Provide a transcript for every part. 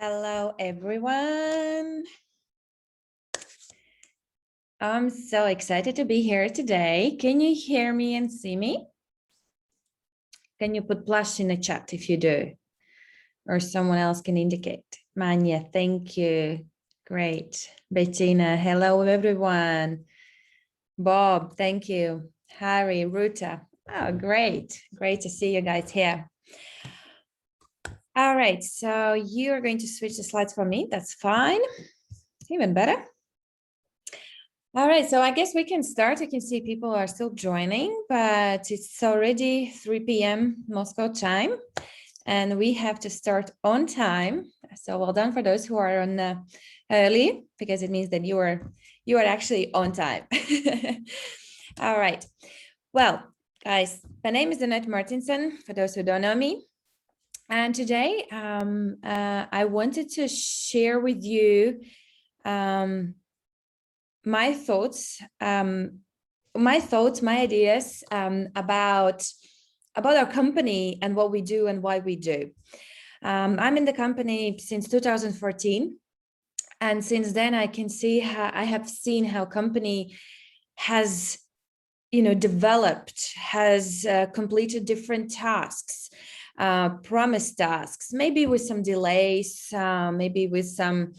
Hello, everyone. I'm so excited to be here today. Can you hear me and see me? Can you put plus in the chat if you do? Or someone else can indicate. Manya, thank you. Great. Bettina, hello, everyone. Bob, thank you. Harry, Ruta. Oh, great. Great to see you guys here. All right, so you are going to switch the slides for me. That's fine. Even better. All right, so I guess we can start. I can see people are still joining, but it's already 3 p.m. Moscow time, and we have to start on time. So well done for those who are on early, because it means that you are actually on time. All right. Well, guys, my name is Anete Martinsone, for those who don't know me. And today I wanted to share with you my thoughts, my ideas about our company and what we do and why we do. I'm in the company since 2014, and since then I can see how I have seen how company has, developed, has completed different tasks. Promised tasks, maybe with some delays, maybe with some,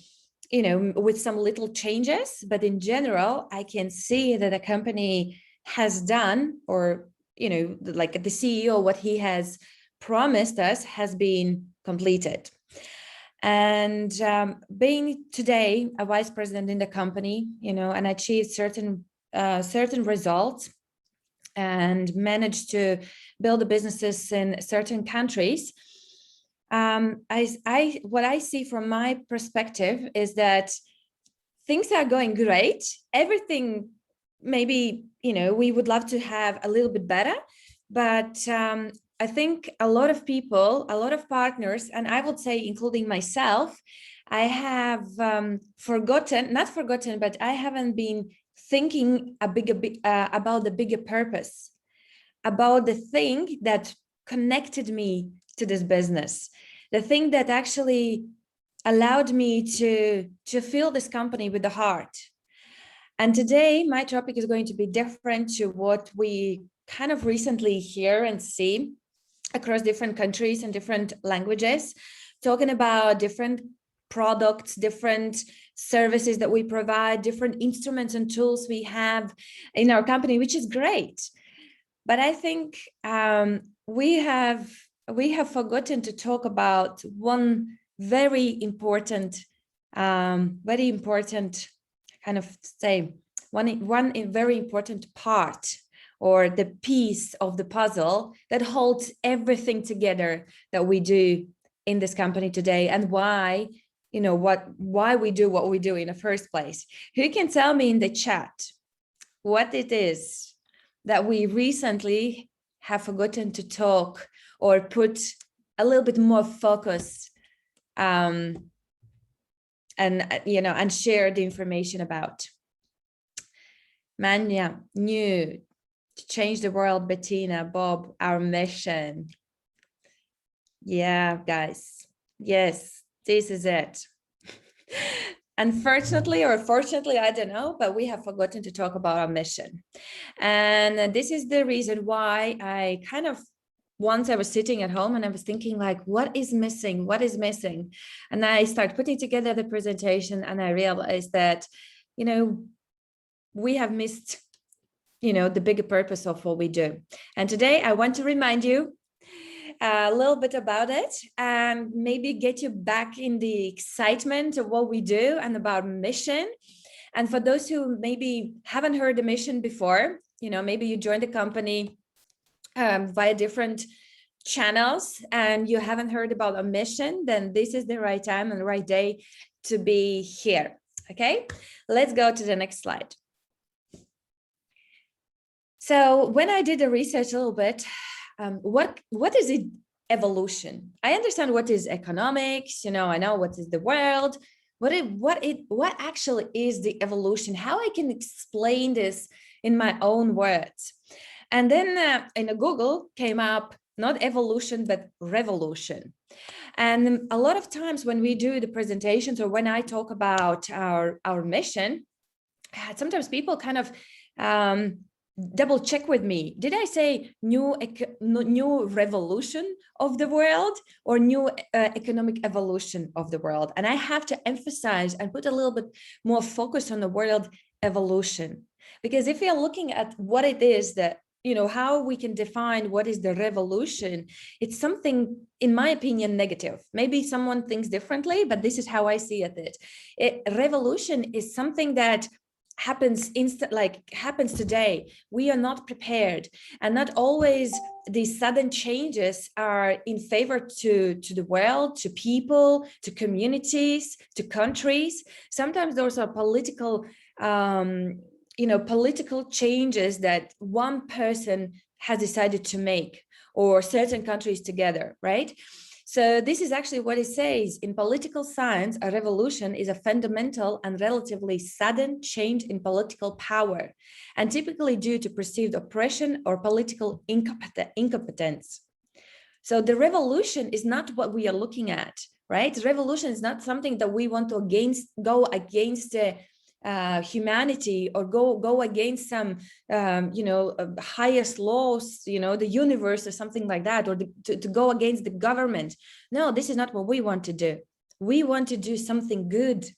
with some little changes, but in general, I can see that a company has done, or, like the CEO, what he has promised us has been completed. And being today a vice president in the company, and achieved certain results, and managed to build the businesses in certain countries. What I see from my perspective is that things are going great. Everything, maybe, we would love to have a little bit better, but I think a lot of people, a lot of partners, and I would say including myself, I have not forgotten, but I haven't been thinking about the bigger purpose, about the thing that connected me to this business, the thing that actually allowed me to feel this company with the heart. And today my topic is going to be different to what we kind of recently hear and see across different countries and different languages, talking about different products, different services that we provide, different instruments and tools we have in our company, which is great. But I think we have forgotten to talk about one very important kind of say one very important part, or the piece of the puzzle that holds everything together that we do in this company today, and why we do what we do in the first place. Who can tell me in the chat what it is that we recently have forgotten to talk or put a little bit more focus and share the information about? Manya, NEEW, to change the world. Bettina, Bob, our mission. Yeah, guys. Yes, this is it. Unfortunately, or fortunately, I don't know, but we have forgotten to talk about our mission. And this is the reason why I kind of, once I was sitting at home and I was thinking like, what is missing? What is missing? And I started putting together the presentation, and I realized that, we have missed, the bigger purpose of what we do. And today I want to remind you a little bit about it, and maybe get you back in the excitement of what we do and about mission. And for those who maybe haven't heard the mission before, maybe you joined the company via different channels and you haven't heard about a mission, then this is the right time and the right day to be here. Okay, let's go to the next slide. So when I did the research a little bit, what is it? Evolution. I understand what is economics, I know what is the world. What actually is the evolution? How I can explain this in my own words? And then in Google came up not evolution, but revolution. And a lot of times when we do the presentations or when I talk about our mission, sometimes people kind of double check with me. Did I say new revolution of the world or new economic evolution of the world? And I have to emphasize and put a little bit more focus on the word evolution, because if we are looking at what it is that, how we can define what is the revolution, it's something, in my opinion, negative. Maybe someone thinks differently, but this is how I see it. Revolution is something that happens happens today. We are not prepared, and not always these sudden changes are in favor to the world, to people, to communities, to countries. Sometimes those are political political changes that one person has decided to make, or certain countries together, right? So this is actually what it says. In political science, a revolution is a fundamental and relatively sudden change in political power, and typically due to perceived oppression or political incompetence. So the revolution is not what we are looking at, right? Revolution is not something that we want to go against humanity, or go against some highest laws, the universe or something like that, or to go against the government. No, this is not what we want to do. We want to do something good.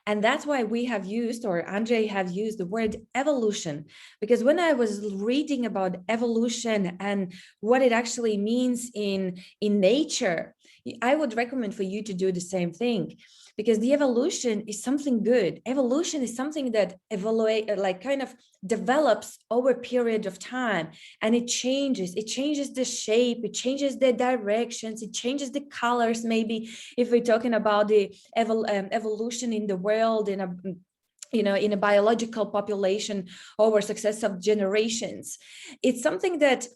And that's why we have used, or Andrey have used, the word evolution, because when I was reading about evolution and what it actually means in nature, I would recommend for you to do the same thing, because the evolution is something good. Evolution is something that kind of develops over a period of time, and it changes the shape, it changes the directions, it changes the colors. Maybe if we're talking about the evolution in the world, in a biological population over successive generations, it's something that,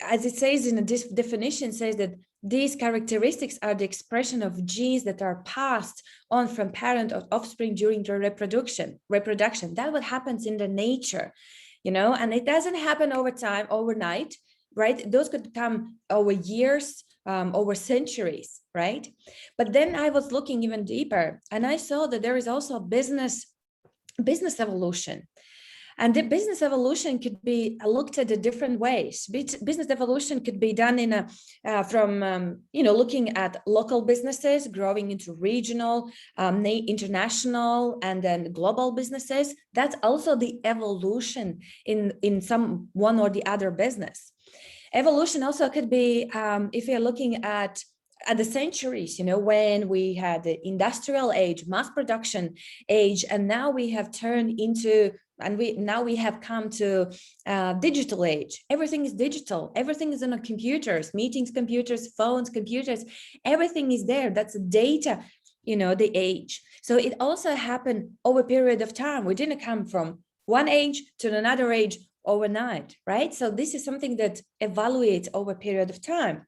as it says in the definition, says that these characteristics are the expression of genes that are passed on from parent or offspring during their reproduction. That's what happens in the nature, and it doesn't happen over time, overnight, right? Those could come over years, over centuries, right? But then I was looking even deeper, and I saw that there is also business evolution. And the business evolution could be looked at in different ways. Business evolution could be done from looking at local businesses growing into regional, international, and then global businesses. That's also the evolution in some one or the other business. Evolution also could be, if you're looking at the centuries, when we had the industrial age, mass production age, and now we have turned into, and we have come to digital age. Everything is digital. Everything is on computers, meetings, computers, phones, computers. Everything is there. That's data, the age. So it also happened over a period of time. We didn't come from one age to another age overnight, right? So this is something that evaluates over a period of time.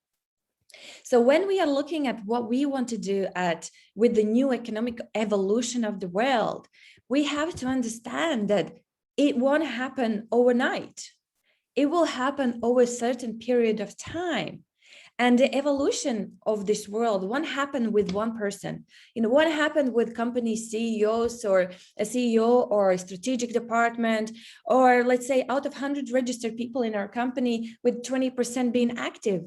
So when we are looking at what we want to do with the new economic evolution of the world, we have to understand that it won't happen overnight. It will happen over a certain period of time. And the evolution of this world won't happen with one person. What happened with company CEOs, or a CEO or a strategic department, or let's say out of 100 registered people in our company, with 20% being active.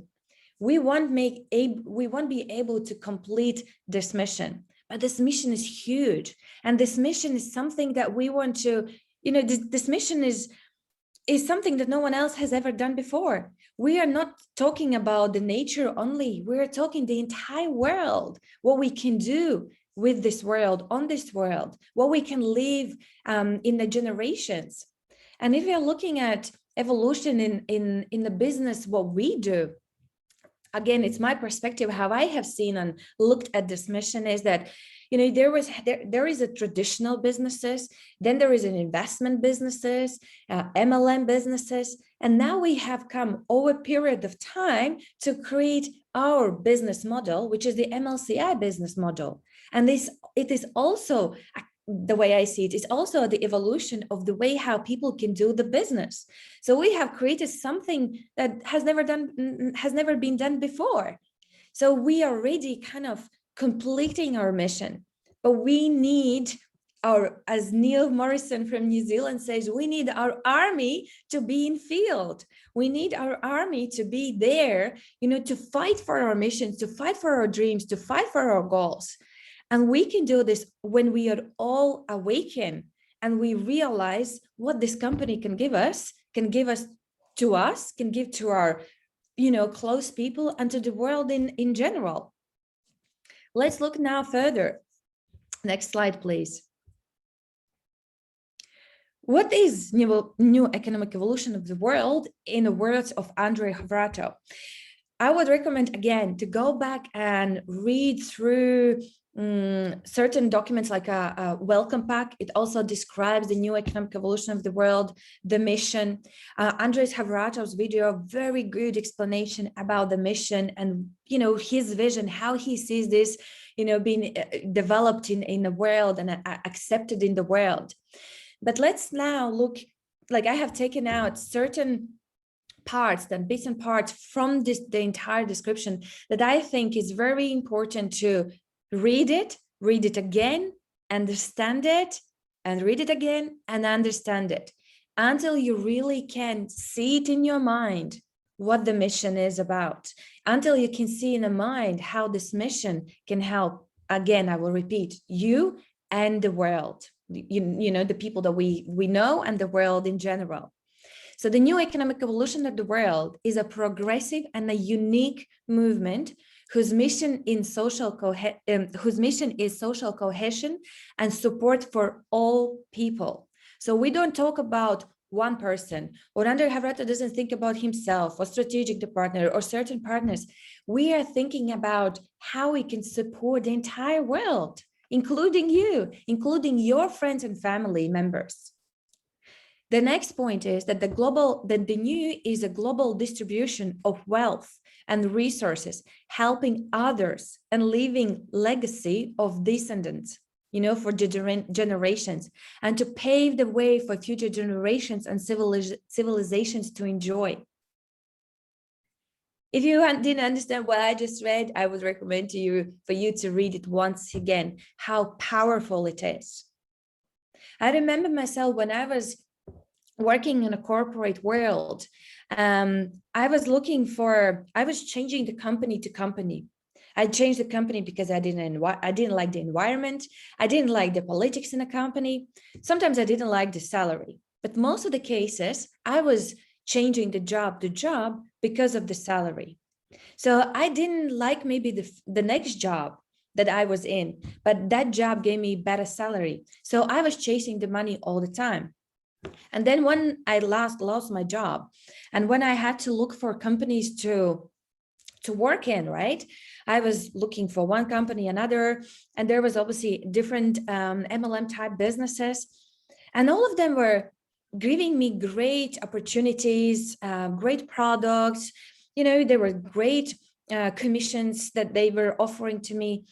We won't be able to complete this mission, but this mission is huge. And this mission is something that we want to, this mission is something that no one else has ever done before. We are not talking about the nature only. We're talking the entire world, what we can do with this world, on this world, what we can live in the generations. And if we are looking at evolution in the business, what we do, again, it's my perspective, how I have seen and looked at this mission is that, there is a traditional businesses, then there is an investment businesses, MLM businesses, and now we have come over a period of time to create our business model, which is the MLCI business model. And it is also a the way I see it, is also the evolution of the way how people can do the business. So we have created something that has never been done before. So we are already kind of completing our mission, but we need our, as Neil Morrison from New Zealand says, we need our army to be in field. We need our army to be there, to fight for our missions, to fight for our dreams, to fight for our goals. And we can do this when we are all awakened and we realize what this company can give us to us, can give to our, close people and to the world in general. Let's look now further. Next slide, please. What is new economic evolution of the world in the words of Andrey Khovratov? I would recommend again to go back and read through certain documents like a welcome pack. It also describes the new economic evolution of the world, the mission. Andrey Khovratov's video, very good explanation about the mission and his vision, how he sees this being developed in the world and accepted in the world. But let's now look, like I have taken out certain parts, then bits and parts from the entire description that I think is very important to read it again, understand it, and read it again and understand it until you really can see it in your mind what the mission is about, until you can see in the mind how this mission can help, again, I will repeat, you and the world, the people that we know and the world in general. So the new economic evolution of the world is a progressive and a unique movement whose mission is social cohesion and support for all people. So we don't talk about one person, or Andrey Khovratov doesn't think about himself or strategic partner or certain partners. We are thinking about how we can support the entire world, including you, including your friends and family members. The next point is that the NEEW is a global distribution of wealth and resources, helping others and leaving legacy of descendants, for generations, and to pave the way for future generations and civilizations to enjoy. If you didn't understand what I just read, I would recommend for you to read it once again, how powerful it is. I remember myself when I was working in a corporate world, I was changing the company to company. I changed the company because I didn't like the environment. I didn't like the politics in the company. Sometimes I didn't like the salary, but most of the cases I was changing the job because of the salary. So I didn't like maybe the next job that I was in, but that job gave me better salary. So I was chasing the money all the time. And then when I lost my job, and when I had to look for companies to work in, right? I was looking for one company, another, and there was obviously different MLM type businesses, and all of them were giving me great opportunities, great products. There were great commissions that they were offering to me.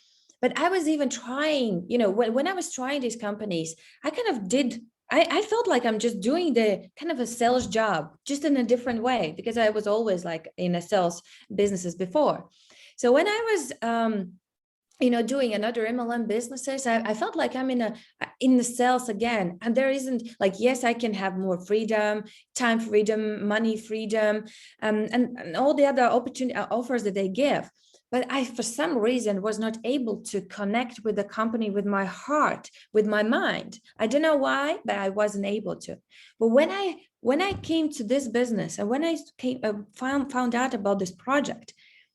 But I was even trying, when I was trying these companies, I felt like I'm just doing the kind of a sales job, just in a different way, because I was always like in a sales businesses before. So when I was, doing another MLM businesses, I felt like I'm in the sales again. And there isn't like, yes, I can have more freedom, time freedom, money freedom, and all the other offers that they give. But I, for some reason, was not able to connect with the company, with my heart, with my mind. I don't know why, but I wasn't able to. But when I came to this business, and when I found out about this project,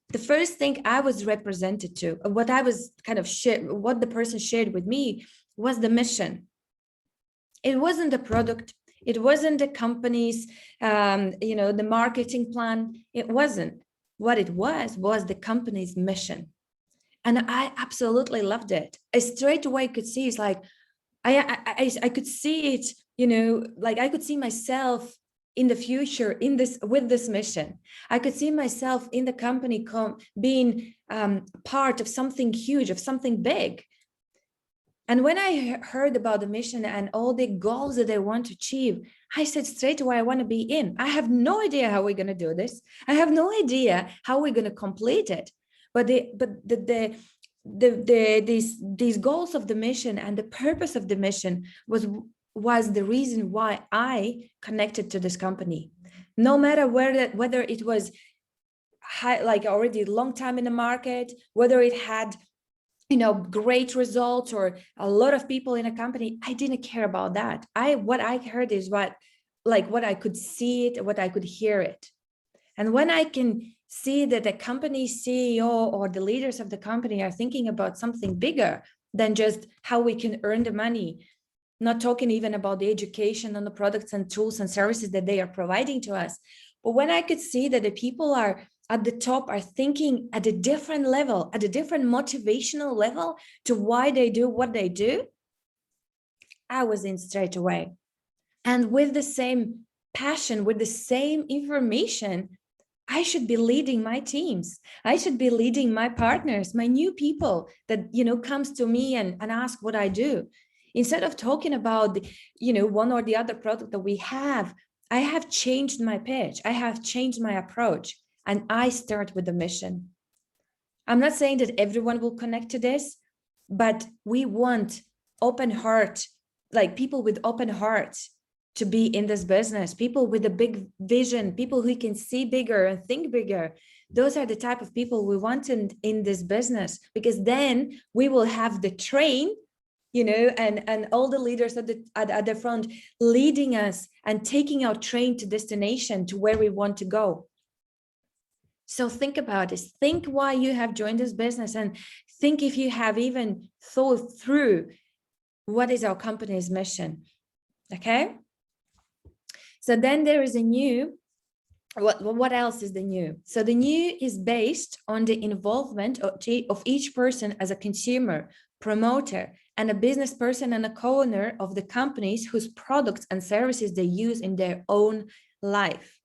the first thing I was represented to, what I was kind of what the person shared with me was the mission. It wasn't the product. It wasn't the company's, the marketing plan. It wasn't. What it was the company's mission. And I absolutely loved it. I straight away could see, it's like, I could see it, like I could see myself in the future with this mission. I could see myself in the company being part of something huge, of something big. And when I heard about the mission and all the goals that they want to achieve, I said straight away, I want to be in. I have no idea how we're going to do this. I have no idea how we're going to complete it. But these goals of the mission and the purpose of the mission was the reason why I connected to this company. No matter whether it was like already a long time in the market, whether it had great results or a lot of people in a company, I didn't care about that. What I heard is what I could see it, what I could hear it. And when I can see that the company CEO or the leaders of the company are thinking about something bigger than just how we can earn the money, not talking even about the education and the products and tools and services that they are providing to us. But when I could see that the people are at the top are thinking at a different level, at a different motivational level to why they do what they do, I was in straight away. And with the same passion, with the same information, I should be leading my teams. I should be leading my partners, my new people that, comes to me and ask what I do. Instead of talking about, one or the other product that we have, I have changed my pitch. I have changed my approach. And I start with the mission. I'm not saying that everyone will connect to this, but we want open heart, like people with open hearts to be in this business, people with a big vision, people who can see bigger and think bigger. Those are the type of people we want in this business, because then we will have the train, and all the leaders at the front leading us and taking our train to destination, to where we want to go. So think about this. Think why you have joined this business, and think if you have even thought through what is our company's mission. Okay. So then there is a NEEW. What else is the NEEW? So the NEEW is based on the involvement of each person as a consumer, promoter, and a business person and a co-owner of the companies whose products and services they use in their own life.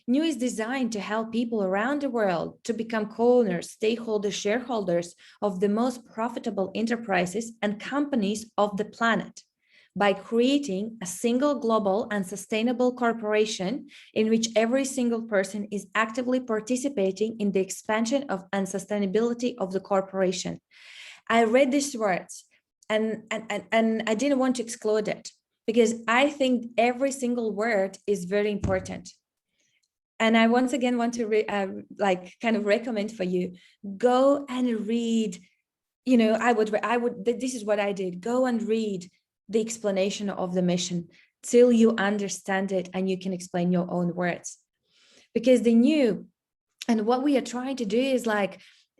NEEW is designed to help people around the world to become co-owners, stakeholders, shareholders of the most profitable enterprises and companies of the planet by creating a single global and sustainable corporation in which every single person is actively participating in the expansion of and sustainability of the corporation. I read these words and I didn't want to exclude it, because I think every single word is very important. And I once again want to recommend for you, go and read, this is what I did. Go and read the explanation of the mission till you understand it and you can explain your own words. Because the NEEW and what we are trying to do is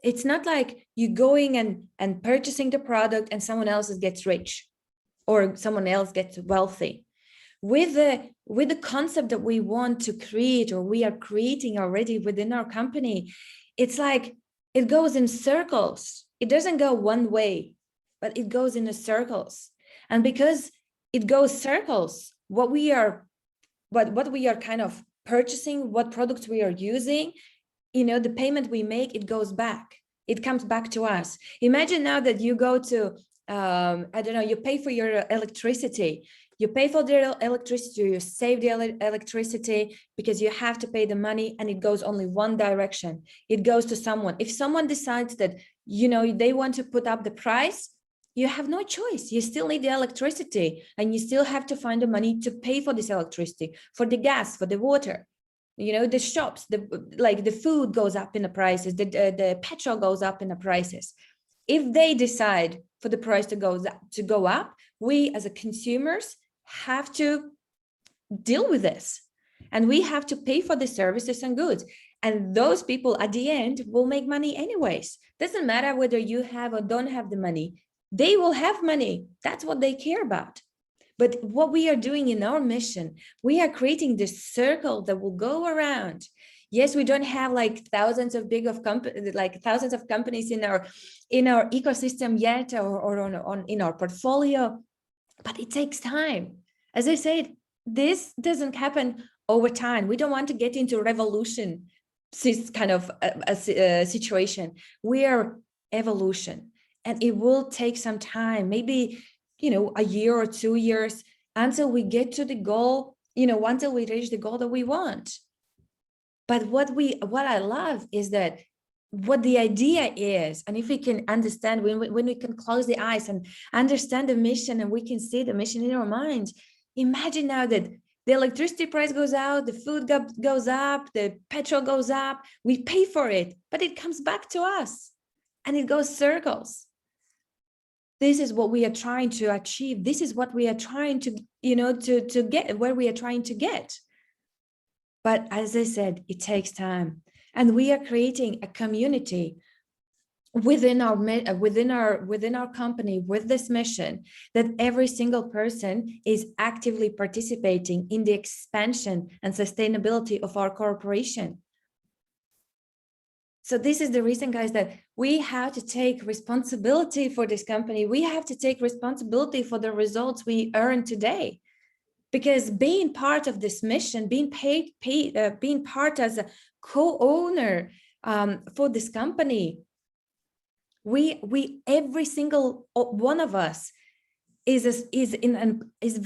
it's not like you going and purchasing the product and someone else gets rich or someone else gets wealthy. With the concept that we want to create, or we are creating already within our company, it's like it goes in circles. It doesn't go one way, but it goes in the circles. And because it goes circles, what we are kind of purchasing, what products we are using, the payment we make, it goes back. It comes back to us. Imagine now that you go to, you pay for your electricity. You pay for the electricity, you save the electricity because you have to pay the money, and it goes only one direction. It goes to someone. If someone decides that, they want to put up the price, you have no choice. You still need the electricity, and you still have to find the money to pay for this electricity, for the gas, for the water. The shops, the food goes up in the prices, the petrol goes up in the prices. If they decide for the price to go up, we as a consumers have to deal with this, and we have to pay for the services and goods. And those people at the end will make money anyways. Doesn't matter whether you have or don't have the money. They will have money. That's what they care about. But what we are doing in our mission, we are creating this circle that will go around. Yes, we don't have thousands of companies in our ecosystem yet, or in our portfolio, but it takes time. As I said, this doesn't happen over time. We don't want to get into revolution, this kind of a situation. We are evolution. And it will take some time, maybe, a year or 2 years until we get to the goal, until we reach the goal that we want. But what I love is that what the idea is, and if we can understand, when we can close the eyes and understand the mission, and we can see the mission in our minds, imagine now that the electricity price goes out, the food goes up, the petrol goes up, we pay for it, but it comes back to us and it goes circles. This is what we are trying to achieve. This is what we are trying to, to get, where we are trying to get. But as I said, it takes time. And we are creating a community within our company with this mission, that every single person is actively participating in the expansion and sustainability of our corporation. So this is the reason, guys, that we have to take responsibility for this company. We have to take responsibility for the results we earn today. Because being part of this mission, being being part as a co-owner for this company, we every single one of us is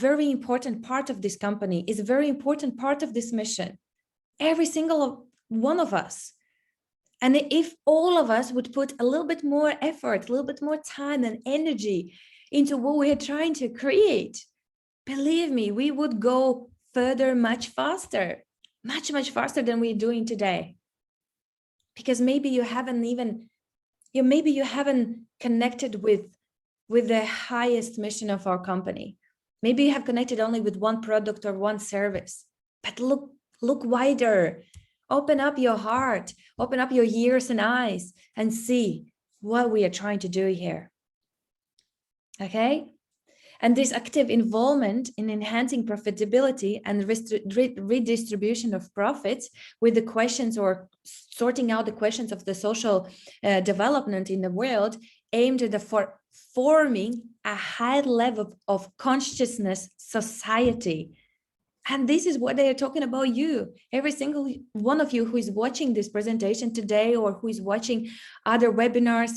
very important part of this company, is a very important part of this mission. Every single one of us. And if all of us would put a little bit more effort, a little bit more time and energy into what we are trying to create, believe me, we would go further much faster, much faster than we're doing today. Because maybe you haven't connected with the highest mission of our company. Maybe you have connected only with one product or one service, but look wider. Open up your heart, open up your ears and eyes, and see what we are trying to do here. Okay? And this active involvement in enhancing profitability and redistribution of profits with the questions, or sorting out the questions of the social development in the world, aimed at forming a high level of consciousness society. And this is what they are talking about you. Every single one of you who is watching this presentation today, or who is watching other webinars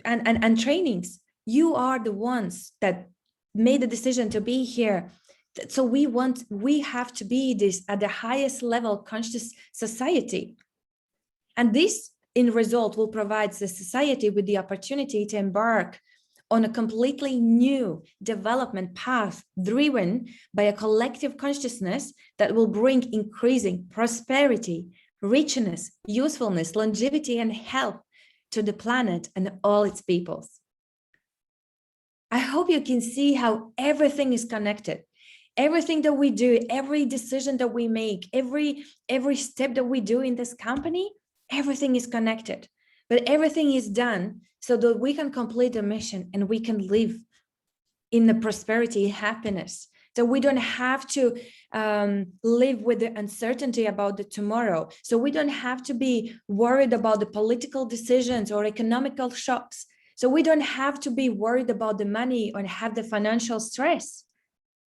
and trainings, you are the ones that made the decision to be here. So we have to be this at the highest level conscious society. And this in result will provide the society with the opportunity to embark on a completely new development path driven by a collective consciousness that will bring increasing prosperity, richness, usefulness, longevity, and health to the planet and all its peoples. I hope you can see how everything is connected. Everything that we do, every decision that we make, every step that we do in this company, everything is connected. But everything is done so that we can complete the mission and we can live in the prosperity and happiness. So we don't have to live with the uncertainty about the tomorrow. So we don't have to be worried about the political decisions or economical shocks. So we don't have to be worried about the money or have the financial stress.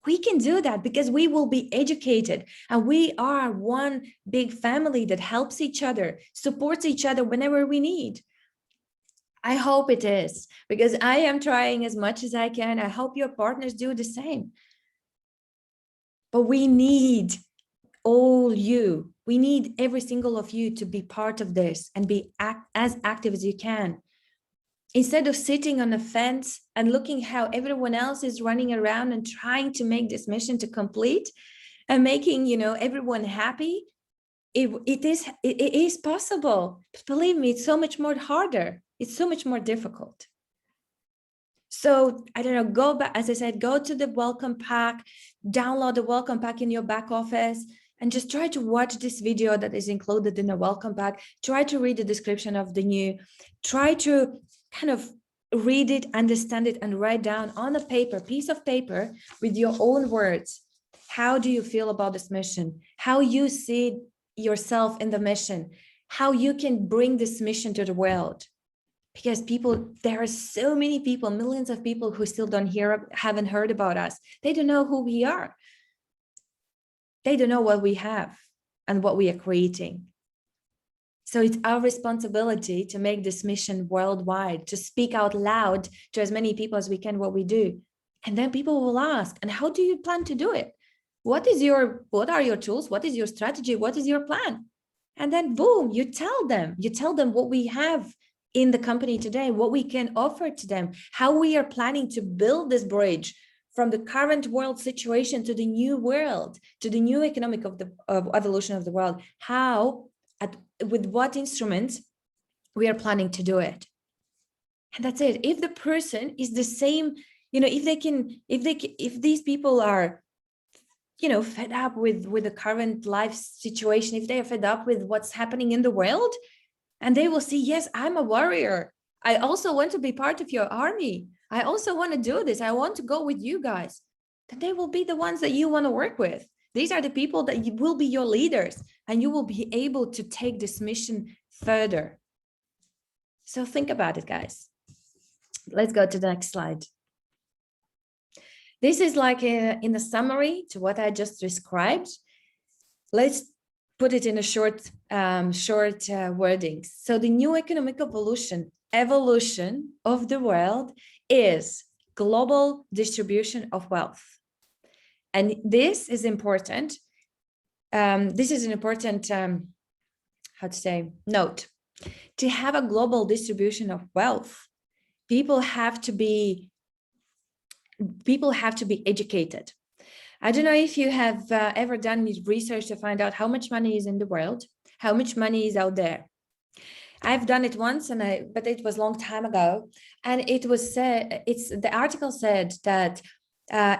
We can do that because we will be educated, and we are one big family that helps each other, supports each other whenever we need. I hope it is, because I am trying as much as I can. I hope your partners do the same. But we need all you. We need every single of you to be part of this and be as active as you can. Instead of sitting on a fence and looking how everyone else is running around and trying to make this mission to complete and making, everyone happy, it is possible. But believe me, it's so much more harder. It's so much more difficult. So I don't know, go back, as I said, go to the welcome pack, download the welcome pack in your back office, and just try to watch this video that is included in the welcome pack. Try to read the description of the NEEW. Try to kind of read it, understand it, and write down on a piece of paper with your own words. How do you feel about this mission? How you see yourself in the mission? How you can bring this mission to the world? Because there are so many people, millions of people who still haven't heard about us. They don't know who we are. They don't know what we have and what we are creating. So it's our responsibility to make this mission worldwide, to speak out loud to as many people as we can what we do. And then people will ask, and how do you plan to do it? What are your tools? What is your strategy? What is your plan? And then boom, you tell them what we have in the company today, what we can offer to them, how we are planning to build this bridge from the current world situation to the new world, to the new economic of evolution of the world, with what instruments we are planning to do it. And that's it. If the person is the same, if these people are, fed up with the current life situation, if they are fed up with what's happening in the world, and they will see, yes, I'm a warrior. I also want to be part of your army. I also want to do this. I want to go with you guys. Then they will be the ones that you want to work with. These are the people that will be your leaders, and you will be able to take this mission further. So think about it, guys. Let's go to the next slide. This is like in the summary to what I just described. Let's put it in a short wording. So the new economic evolution of the world is global distribution of wealth. And this is important. This is an important, note. To have a global distribution of wealth, people have to be educated. I don't know if you have ever done research to find out how much money is in the world, how much money is out there. I've done it once, but it was a long time ago. And it was said, the article said that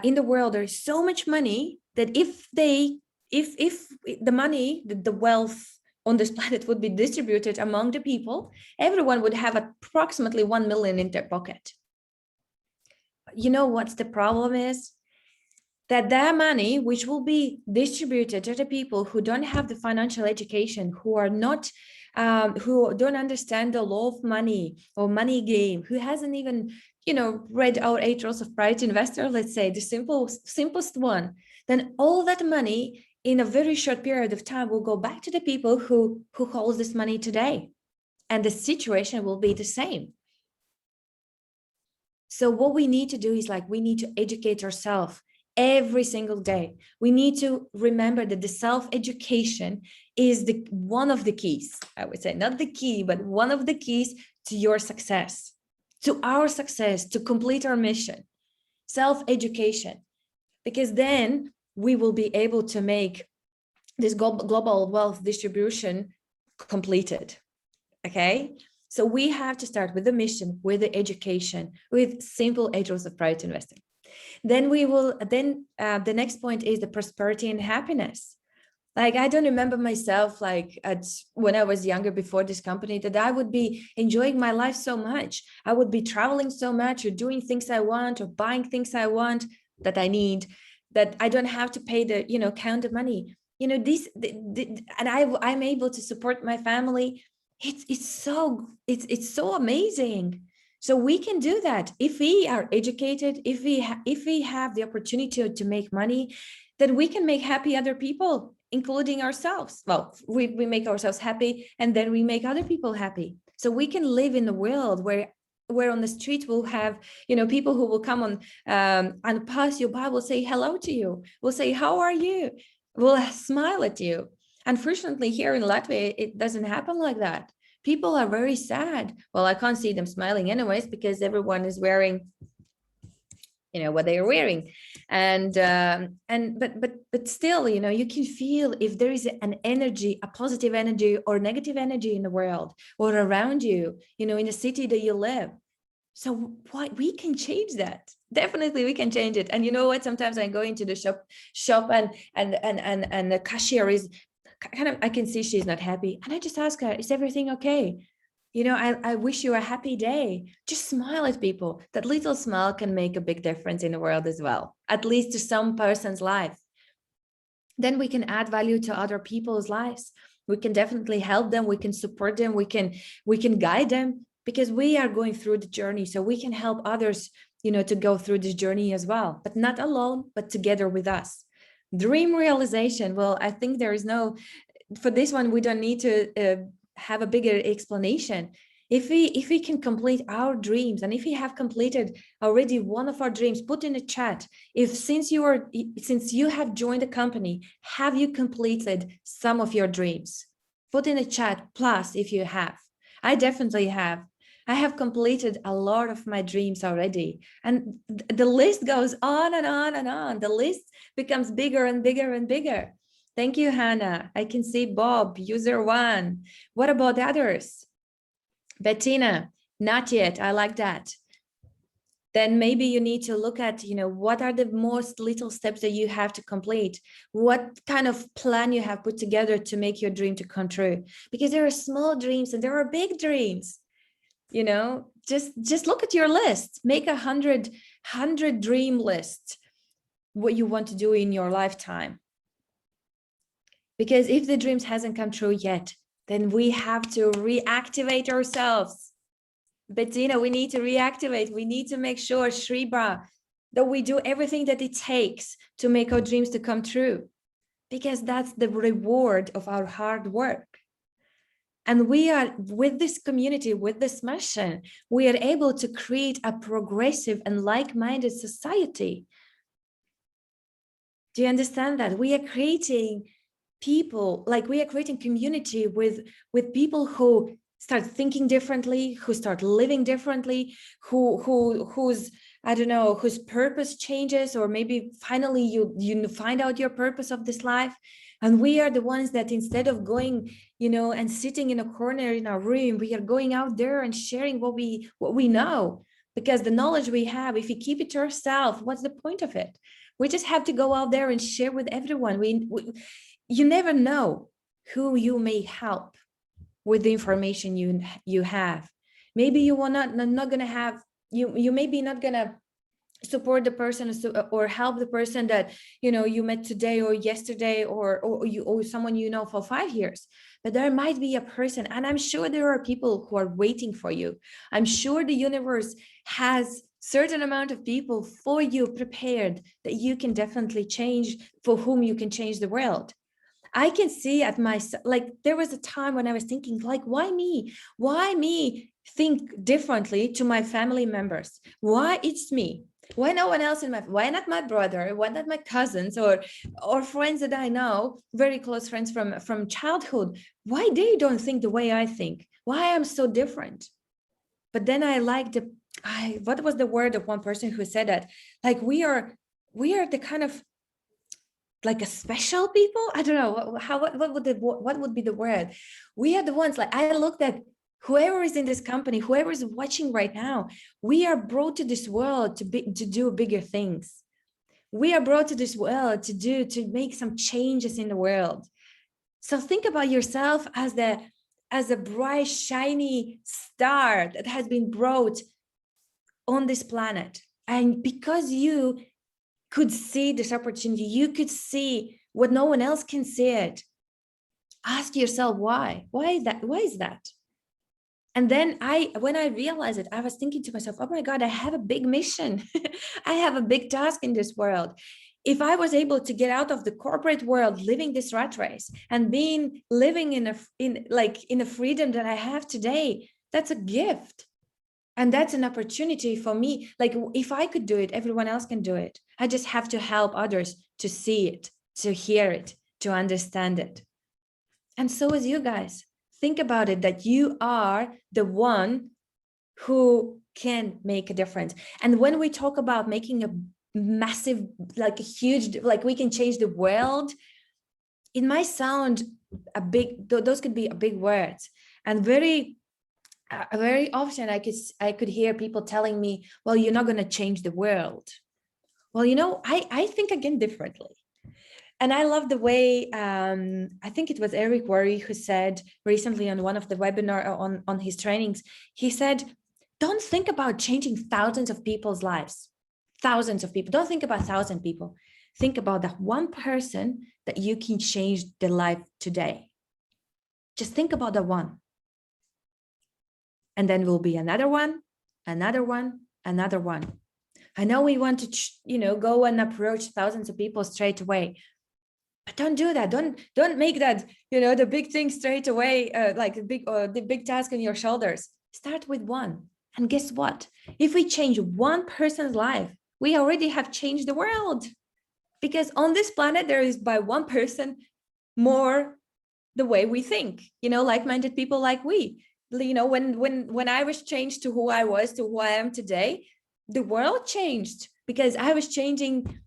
in the world there is so much money that if the money, the wealth on this planet would be distributed among the people, everyone would have approximately 1 million in their pocket. You know what's the problem is? That money, which will be distributed to the people who don't have the financial education, who are not, who don't understand the law of money or money game, who hasn't even, read our 8 Rules of Private Investor, let's say the simplest one, then all that money in a very short period of time will go back to the people who hold this money today. And the situation will be the same. So what we need to do is we need to educate ourselves every single day. We need to remember that the self-education is one of the keys, I would say, not the key, but one of the keys to your success, to our success, to complete our mission, self-education, because then we will be able to make this global wealth distribution completed. Okay. So we have to start with the mission, with the education, with simple 8 Rules of Private Investing. Then the next point is the prosperity and happiness. I don't remember myself when I was younger before this company that I would be enjoying my life so much. I would be traveling so much or doing things I want or buying things I want that I need, that I don't have to pay count the money. And I'm able to support my family. It's so amazing. So we can do that if we are educated, if we have the opportunity to make money, then we can make happy other people, including ourselves. Well, we make ourselves happy, and then we make other people happy. So we can live in a world where on the street we'll have people who will come on and pass you by, will say hello to you, will say how are you, will smile at you. Unfortunately, here in Latvia, it doesn't happen like that. People are very sad. Well, I can't see them smiling anyways, because everyone is wearing, what they are wearing. But still, you can feel if there is an energy, a positive energy or negative energy in the world or around you, in the city that you live. So we can change that. Definitely we can change it. And you know what? Sometimes I go into the shop and the cashier is I can see she's not happy. And I just ask her, is everything okay? I wish you a happy day. Just smile at people. That little smile can make a big difference in the world as well, at least to some person's life. Then we can add value to other people's lives. We can definitely help them. We can support them. We can guide them, because we are going through the journey. So we can help others, to go through this journey as well, but not alone, but together with us. Dream realization. Well, I think there is for this one, we don't need to have a bigger explanation. If we can complete our dreams, and if we have completed already one of our dreams, put in the chat. If since you have joined the company, have you completed some of your dreams? Put in the chat, plus if you have. I definitely have. I have completed a lot of my dreams already. And the list goes on and on and on. The list becomes bigger and bigger and bigger. Thank you, Hannah. I can see Bob, user 1. What about others? Bettina, not yet. I like that. Then maybe you need to look at, what are the most little steps that you have to complete? What kind of plan you have put together to make your dream to come true? Because there are small dreams and there are big dreams. Just look at your list. Make 100 dream list, what you want to do in your lifetime. Because if the dreams hasn't come true yet, then we have to reactivate ourselves. Bettina, we need to reactivate. We need to make sure, Shriba, that we do everything that it takes to make our dreams to come true. Because that's the reward of our hard work. And we are, with this community, with this mission, we are able to create a progressive and like-minded society. Do you understand that? We are creating people, we are creating community with people who start thinking differently, who start living differently, whose purpose changes, or maybe finally you find out your purpose of this life. And we are the ones that, instead of going, and sitting in a corner in our room, we are going out there and sharing what we know. Because the knowledge we have, if you keep it to yourself, what's the point of it? We just have to go out there and share with everyone. You never know who you may help with the information you have. Maybe you are not going to have, you may be not going to support the person or help the person that you met today or yesterday, or someone for 5 years. But there might be a person, and I'm sure there are people who are waiting for you. I'm sure the universe has certain amount of people for you prepared that you can definitely change, for whom you can change the world. I can see at myself, there was a time when I was thinking, why me? Why me think differently to my family members? Why it's me? Why no one else why not my brother? Why not my cousins or friends that I know, very close friends from childhood? Why they don't think the way I think? Why I'm so different? But then I liked what was the word of one person who said that? We are the kind of a special people. I don't know what would be the word. We are the ones, I looked at whoever is in this company, whoever is watching right now. We are brought to this world to do bigger things. We are brought to this world to make some changes in the world. So think about yourself as a bright, shiny star that has been brought on this planet. And because you could see this opportunity, you could see what no one else can see it. Ask yourself why is that? And then when I realized it, I was thinking to myself, oh my God, I have a big mission. I have a big task in this world. If I was able to get out of the corporate world, living this rat race, and living in the freedom that I have today, that's a gift. And that's an opportunity for me. If I could do it, everyone else can do it. I just have to help others to see it, to hear it, to understand it. And so as you guys, think about it, that you are the one who can make a difference. And when we talk about making a massive, a huge, we can change the world, it might sound those could be a big words. And very often I could hear people telling me, well, you're not going to change the world. Well, I think again differently. And I love the way, I think it was Evorich who said recently on one of the webinar on his trainings, he said, don't think about changing thousands of people's lives. Thousands of people. Don't think about 1,000 people. Think about that one person that you can change their life today. Just think about the one. And then will be another one, another one, another one. I know we want to, go and approach thousands of people straight away. But don't do that. Don't make that, the big thing straight away, like the big task on your shoulders. Start with one. And guess what? If we change one person's life, we already have changed the world. Because on this planet, there is by one person more the way we think, like-minded people like we. When I was changed to who I was, to who I am today, the world changed because I was changing.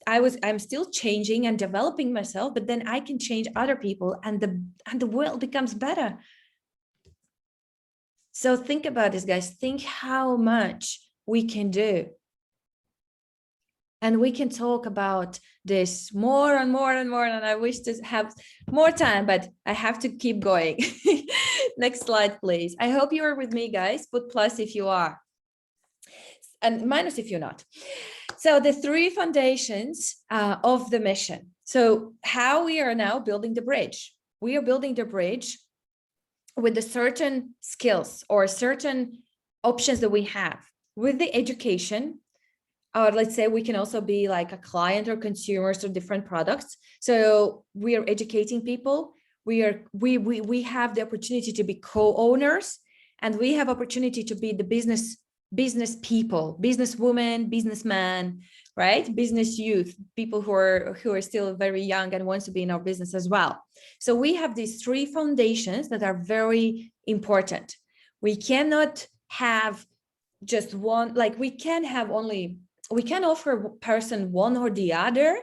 I'm still changing and developing myself, but then I can change other people and the world becomes better. So think about this, guys. Think how much we can do. And we can talk about this more and more and more. And I wish to have more time, but I have to keep going. Next slide, please. I hope you are with me, guys. Put plus if you are. And minus if you're not. So the three foundations of the mission. So how we are now building the bridge. We are building the bridge with the certain skills or certain options that we have with the education. Or let's say we can also be like a client or consumers of different products. So we are educating people. We have the opportunity to be co-owners, and we have opportunity to be the business people, businesswoman, businessman, right? Business youth, people who are still very young and wants to be in our business as well. So we have these three foundations that are very important. We cannot have just one, like we can offer a person one or the other,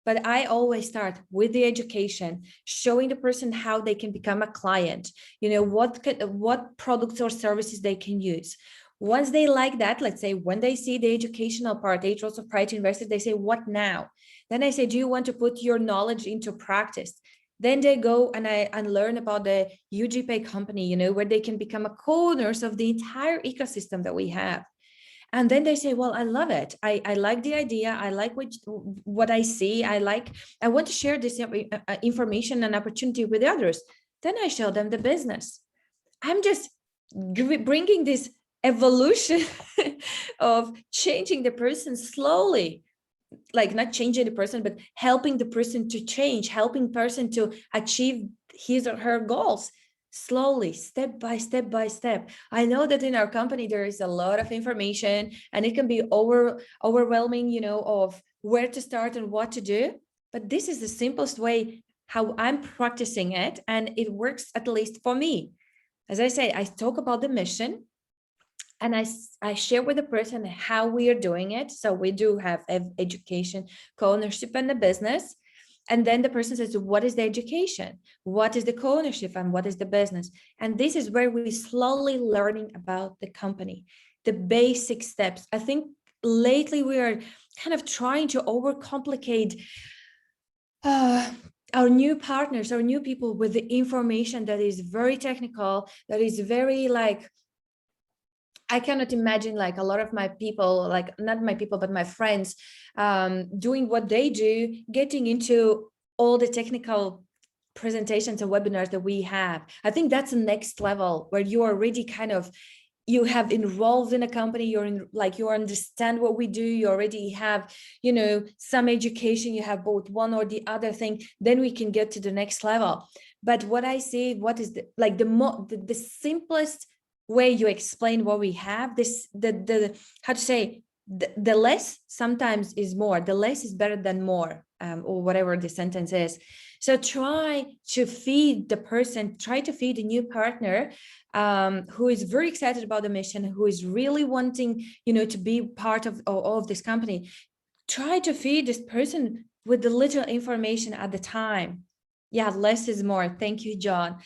but I always start with the education, showing the person how they can become a client, what products or services they can use. Once they like that, let's say when they see the educational part, 8 Rules of Prior to Investors, they say, what now? Then I say, do you want to put your knowledge into practice? Then they go and learn about the UGPay company, where they can become a co-owners of the entire ecosystem that we have. And then they say, well, I love it. I like the idea. I like what I see. I want to share this information and opportunity with others. Then I show them the business. I'm just bringing this evolution of changing the person slowly, like not changing the person, but helping the person to change, helping person to achieve his or her goals slowly, step by step by step. I know that in our company, there is a lot of information and it can be overwhelming, of where to start and what to do. But this is the simplest way how I'm practicing it. And it works, at least for me. As I say, I talk about the mission, and I share with the person how we are doing it. So we do have education, co-ownership, and the business. And then the person says, what is the education? What is the co-ownership? And what is the business? And this is where we're slowly learning about the company, the basic steps. I think lately we are kind of trying to overcomplicate our new partners, our new people with the information that is very technical, that is very I cannot imagine like a lot of my people, like not my people, but my friends doing what they do, getting into all the technical presentations and webinars that we have. I think that's the next level where you are already you have involved in a company, you understand what we do, you already have, some education, you have both one or the other thing, then we can get to the next level. But what I see, what is the simplest way you explain what we have, the less sometimes is more, the less is better than more, or whatever the sentence is. So try to feed the person, try to feed a new partner who is very excited about the mission, who is really wanting, to be part of this company. Try to feed this person with the little information at the time. Yeah, less is more. Thank you, John.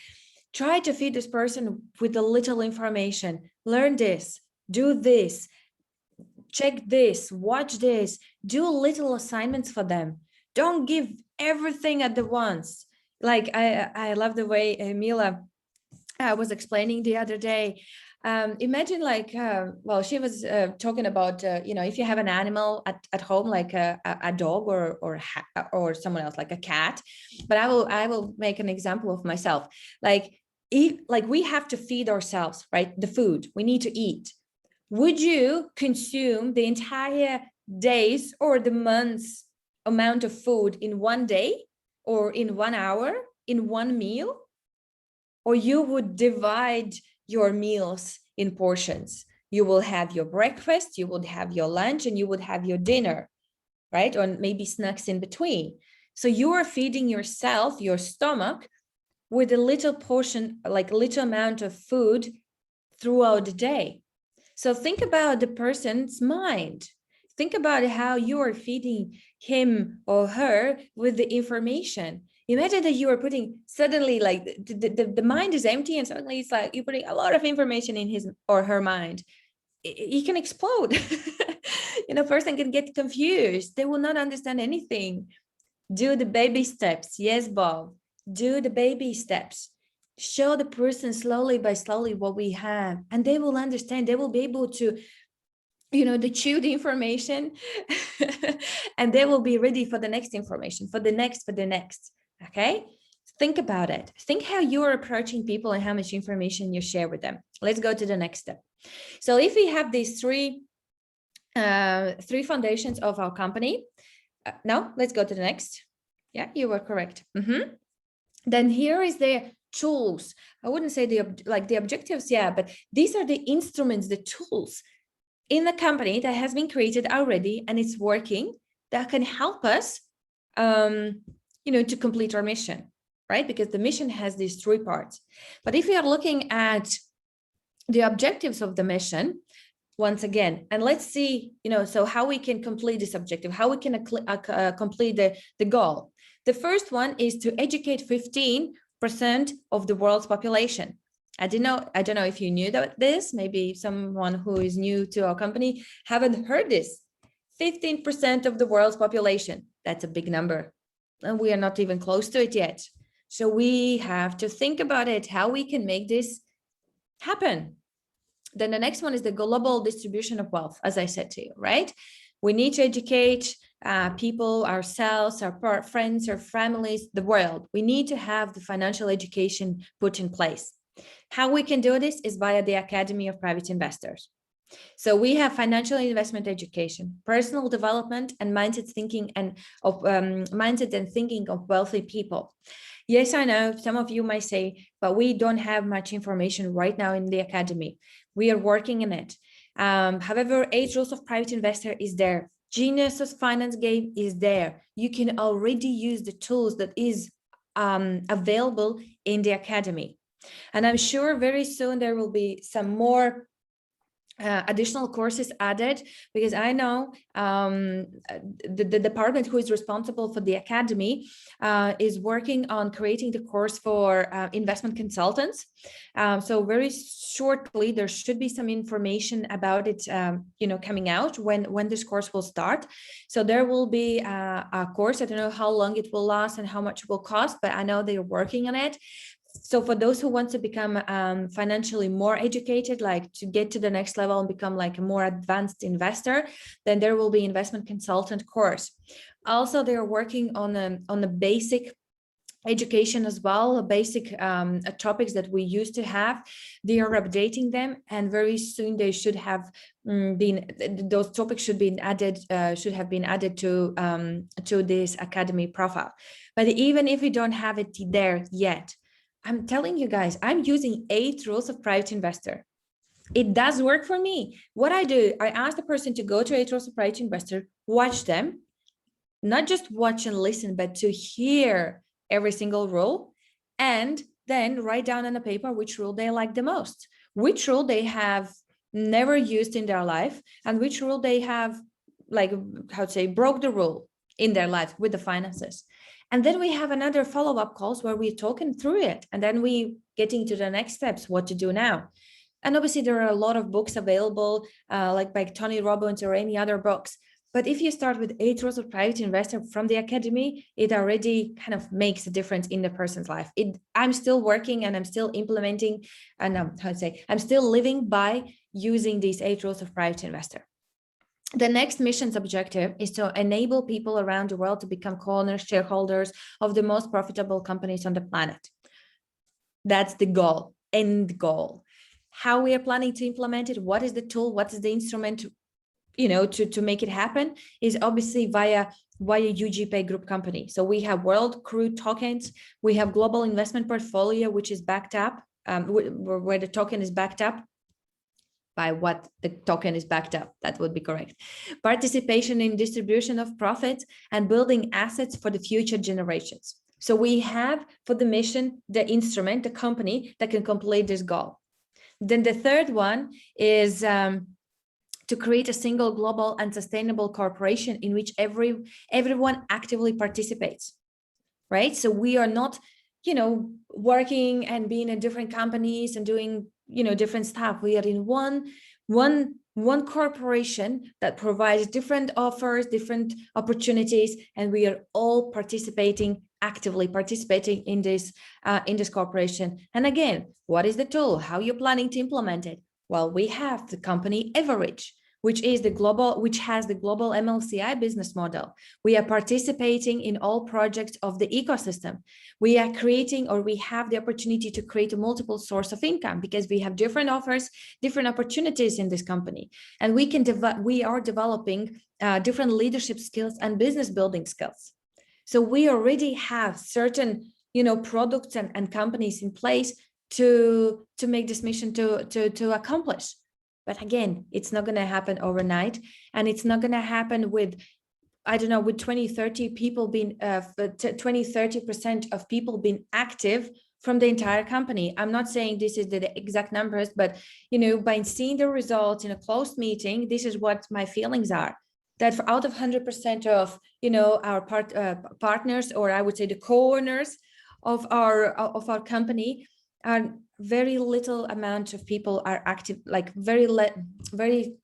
Try to feed this person with a little information. Learn this, do this, check this, watch this, do little assignments for them. Don't give everything at the once. Like I love the way Mila was explaining the other day. Imagine she was talking about, if you have an animal at home, like a dog or someone else, like a cat. But I will make an example of myself. We have to feed ourselves, right? The food we need to eat. Would you consume the entire days or the months amount of food in one day? or in 1 hour in one meal, or you would divide your meals in portions. You will have your breakfast, you would have your lunch, and you would have your dinner, right? Or maybe snacks in between. So you are feeding yourself, your stomach, with a little portion, like a little amount of food throughout the day. So think about the person's mind. Think about how you are feeding him or her with the information. Imagine that you are putting suddenly, like the mind is empty, and suddenly it's like you're putting a lot of information in his or her mind. He can explode. Person can get confused. They will not understand anything. Do the baby steps. Yes, Bob. Do the baby steps. Show the person slowly by slowly what we have, and they will understand. They will be able to, to chew the information and they will be ready for the next information, for the next. Okay. Think about it. Think how you are approaching people and how much information you share with them. Let's go to the next step. So if we have these three foundations of our company, no, let's go to the next. Yeah, you were correct. Then here is the tools. I wouldn't say the objectives, yeah, but these are the instruments, the tools in the company that has been created already and it's working, that can help us, to complete our mission, right? Because the mission has these three parts. But if we are looking at the objectives of the mission, once again, and let's see, so how we can complete this objective, how we can complete the goal. The first one is to educate 15% of the world's population. I don't know if you knew this, maybe someone who is new to our company haven't heard this. 15% of the world's population, that's a big number. And we are not even close to it yet. So we have to think about it, how we can make this happen. Then the next one is the global distribution of wealth, as I said to you, right? We need to educate people, ourselves, our friends, our families, the world. We need to have the financial education put in place. How we can do this is via the Academy of Private Investors. So we have financial investment education, personal development, and mindset thinking of wealthy people. Yes, I know some of you might say, but we don't have much information right now in the academy. We are working on it. However, 8 Rules of Private Investor is there. Genius of Finance Game is there. You can already use the tools that is available in the academy. And I'm sure very soon there will be some more additional courses added, because I know the department who is responsible for the academy is working on creating the course for investment consultants. So very shortly there should be some information about it coming out when this course will start. So there will be a course. I don't know how long it will last and how much it will cost, but I know they're working on it. So for those who want to become financially more educated, like to get to the next level and become like a more advanced investor, then there will be investment consultant course. Also, they're working on the basic education as well, basic topics that we used to have. They are updating them, and very soon they should have those topics should have been added to this academy profile. But even if we don't have it there yet, I'm telling you guys, I'm using 8 Rules of Private Investor. It does work for me. What I do, I ask the person to go to 8 Rules of Private Investor, watch them, not just watch and listen, but to hear every single rule, and then write down on a paper which rule they like the most, which rule they have never used in their life, and which rule they have, broke the rule in their life with the finances. And then we have another follow-up calls where we're talking through it. And then we getting to the next steps, what to do now. And obviously there are a lot of books available, like by Tony Robbins or any other books. But if you start with 8 Rules of Private Investor from the academy, it already kind of makes a difference in the person's life. I'm still working and I'm still implementing, and I'm still living by using these 8 Rules of Private Investor. The next mission's objective is to enable people around the world to become co-owners, shareholders of the most profitable companies on the planet. That's the goal, end goal. How we are planning to implement it, what is the tool, what is the instrument, to make it happen is obviously via UGPay group company. So we have World Crude tokens, we have global investment portfolio, which is backed up, where the token is backed up by what the token is backed up. That would be correct. Participation in distribution of profits and building assets for the future generations. So we have for the mission, the instrument, the company that can complete this goal. Then the third one is to create a single global and sustainable corporation in which everyone actively participates, right? So we are not, working and being in different companies and doing, different stuff. We are in one corporation that provides different offers, different opportunities, and we are all actively participating in this corporation. And again, what is the tool? How you're planning to implement it? Well, we have the company Evorich, which has the global MLCI business model. We are participating in all projects of the ecosystem. We are creating, or we have the opportunity to create a multiple source of income because we have different offers, different opportunities in this company. And we are developing different leadership skills and business building skills. So we already have certain, products and companies in place to make this mission to accomplish. But again, it's not going to happen overnight, and it's not going to happen with, I don't know, with 20-30 people being 20-30% of people being active from the entire company. I'm not saying this is the exact numbers, but by seeing the results in a closed meeting, this is what my feelings are. That for out of 100% of our partners, or I would say the co-owners of our company, are very little amount of people are active, like very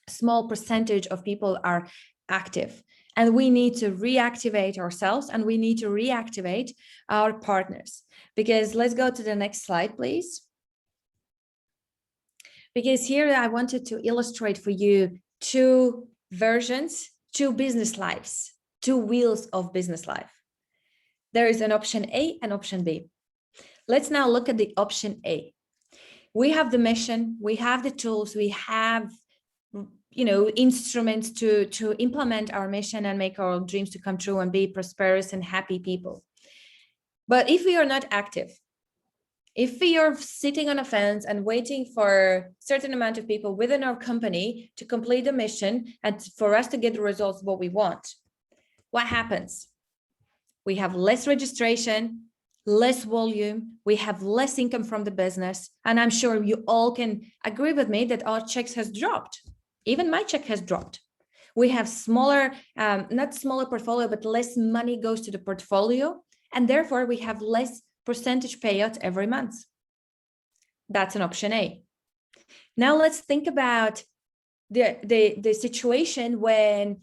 small percentage of people are active. And we need to reactivate ourselves, and we need to reactivate our partners. Because let's go to the next slide, please. Because here I wanted to illustrate for you two versions, two business lives, two wheels of business life. There is an option A and option B. Let's now look at the option A. We have the mission, we have the tools, we have, instruments to implement our mission and make our dreams to come true and be prosperous and happy people. But if we are not active, if we are sitting on a fence and waiting for a certain amount of people within our company to complete the mission and for us to get the results what we want, what happens? We have less registration, less volume, we have less income from the business. And I'm sure you all can agree with me that our checks has dropped. Even my check has dropped. We have smaller, not smaller portfolio, but less money goes to the portfolio. And therefore we have less percentage payouts every month. That's an option A. Now let's think about the situation when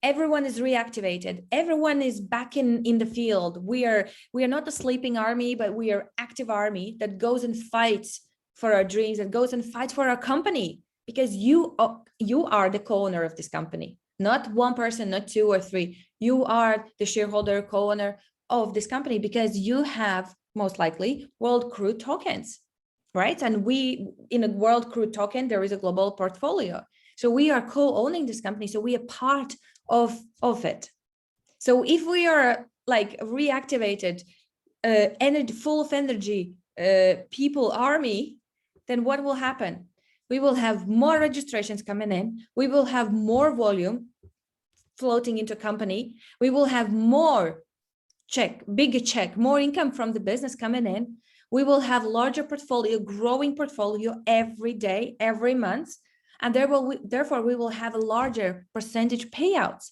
everyone is reactivated, everyone is back in the field. We are not a sleeping army, but we are active army that goes and fights for our dreams and goes and fights for our company, because you are the co-owner of this company, not one person, not two or three. You are the shareholder, co-owner of this company because you have most likely World Crude tokens, right? And in a World Crude token, there is a global portfolio. So we are co-owning this company. So we are part of it. So if we are like reactivated, full of energy, people army, then what will happen? We will have more registrations coming in. We will have more volume floating into company. We will have more bigger check, more income from the business coming in. We will have larger portfolio, growing portfolio every day, every month. And therefore, we will have a larger percentage payouts,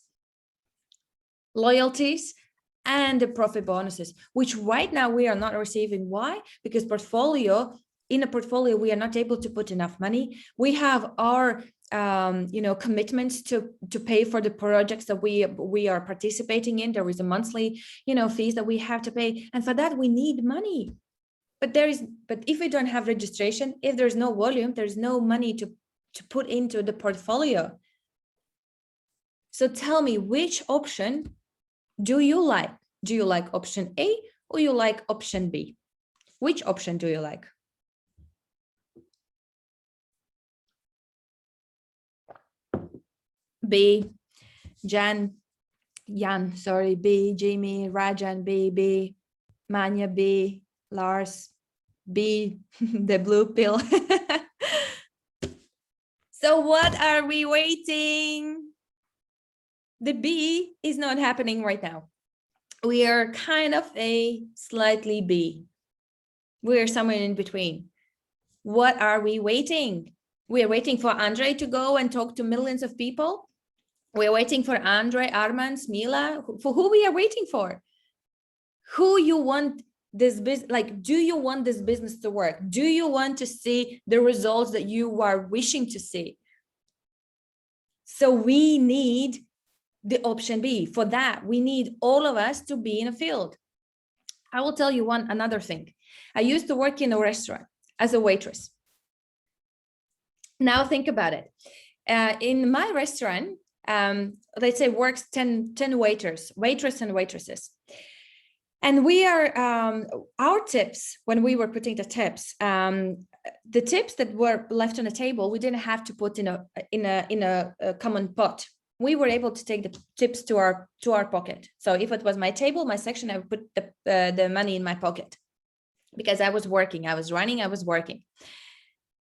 loyalties, and the profit bonuses, which right now we are not receiving. Why? Because in a portfolio, we are not able to put enough money. We have our commitments to pay for the projects that we are participating in. There is a monthly, fees that we have to pay. And for that, we need money. But if we don't have registration, if there's no volume, there's no money to put into the portfolio. So tell me, which option do you like? Do you like option A or you like option B? Which option do you like? B, Jan, sorry, B, Jimmy, Rajan, B, Manya, B, Lars, B, the blue pill. So what are we waiting? The B is not happening right now. We are kind of a slightly B. We're somewhere in between. What are we waiting? We're waiting for Andrey to go and talk to millions of people. We're waiting for Andrey, Arman, Smila. For who we are waiting for? Who you want this business, like, do you want this business to work? Do you want to see the results that you are wishing to see? So we need the option B. For that, we need all of us to be in a field. I will tell you another thing. I used to work in a restaurant as a waitress. Now think about it. In my restaurant, let's say works 10 waitresses and waitresses. And we are, our tips, when we were putting the tips that were left on the table, we didn't have to put in a common pot. We were able to take the tips to our pocket. So if it was my table, my section, I would put the money in my pocket because I was working, I was running, I was working.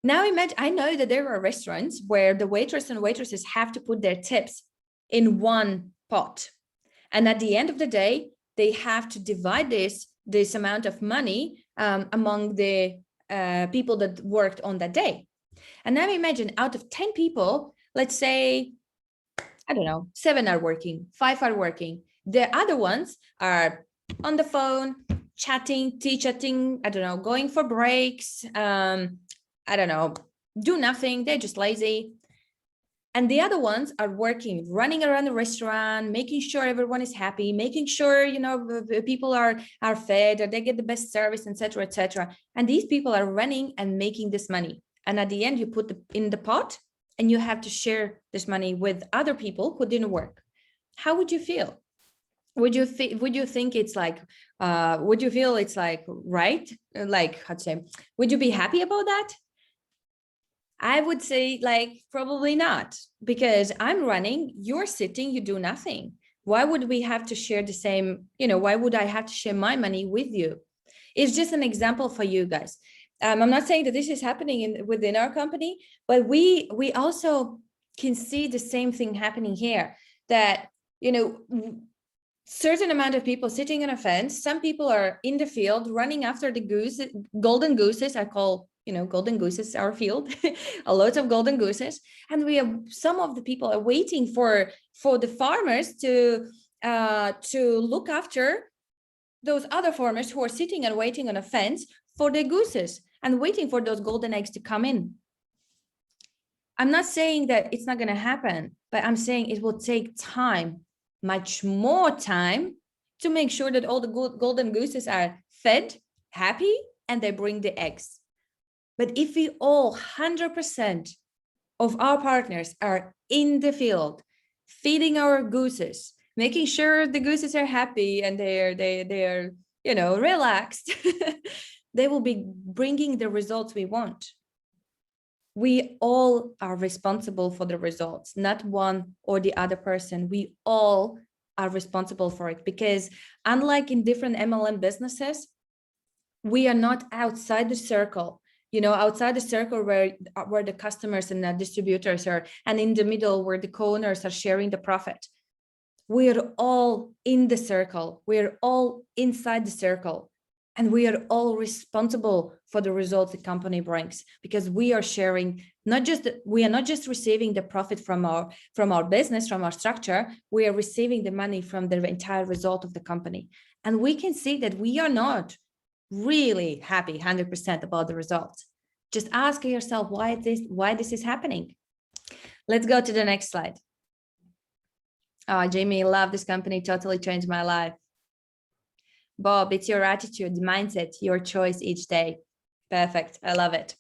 Now imagine, I know that there are restaurants where the waitress and waitresses have to put their tips in one pot. And at the end of the day, they have to divide this amount of money among the people that worked on that day. And now imagine, out of 10 people, let's say, I don't know, 7 are working, 5 are working. The other ones are on the phone, chatting, chatting, I don't know, going for breaks, I don't know, do nothing, they're just lazy. And the other ones are working, running around the restaurant, making sure everyone is happy, making sure, you know, people are fed or they get the best service, etc., etc. And these people are running and making this money. And at the end, you put in the pot and you have to share this money with other people who didn't work. How would you feel? Would you think it's like, would you feel it's like, right? Like, how to say, would you be happy about that? I would say, like, probably not, because I'm running, you're sitting, you do nothing. Why would we have to share the same, you know, why would I have to share my money with you? It's just an example for you guys. I'm not saying that this is happening within our company, but we also can see the same thing happening here, that, you know, certain amount of people sitting on a fence, some people are in the field running after the golden gooses. I call, you know, golden gooses our field, a lot of golden gooses. And we have some of the people are waiting for the farmers to look after those other farmers who are sitting and waiting on a fence for their gooses and waiting for those golden eggs to come in. I'm not saying that it's not going to happen, but I'm saying it will take time, much more time, to make sure that all the golden gooses are fed, happy, and they bring the eggs. But if we all 100% of our partners are in the field, feeding our gooses, making sure the gooses are happy and they're you know, relaxed, they will be bringing the results we want. We all are responsible for the results, not one or the other person. We all are responsible for it, because unlike in different MLM businesses, we are not outside the circle, you know, outside the circle where the customers and the distributors are, and in the middle where the co-owners are sharing the profit. We're all in the circle. We're all inside the circle. And we are all responsible for the results the company brings, because we are sharing, we are not just receiving the profit from our business, from our structure, we are receiving the money from the entire result of the company. And we can see that we are not really happy 100% about the results. Just ask yourself why this is happening. Let's go to the next slide. Oh, Jamie, love this company, totally changed my life. Bob, it's your attitude, mindset, your choice each day. Perfect. I love it.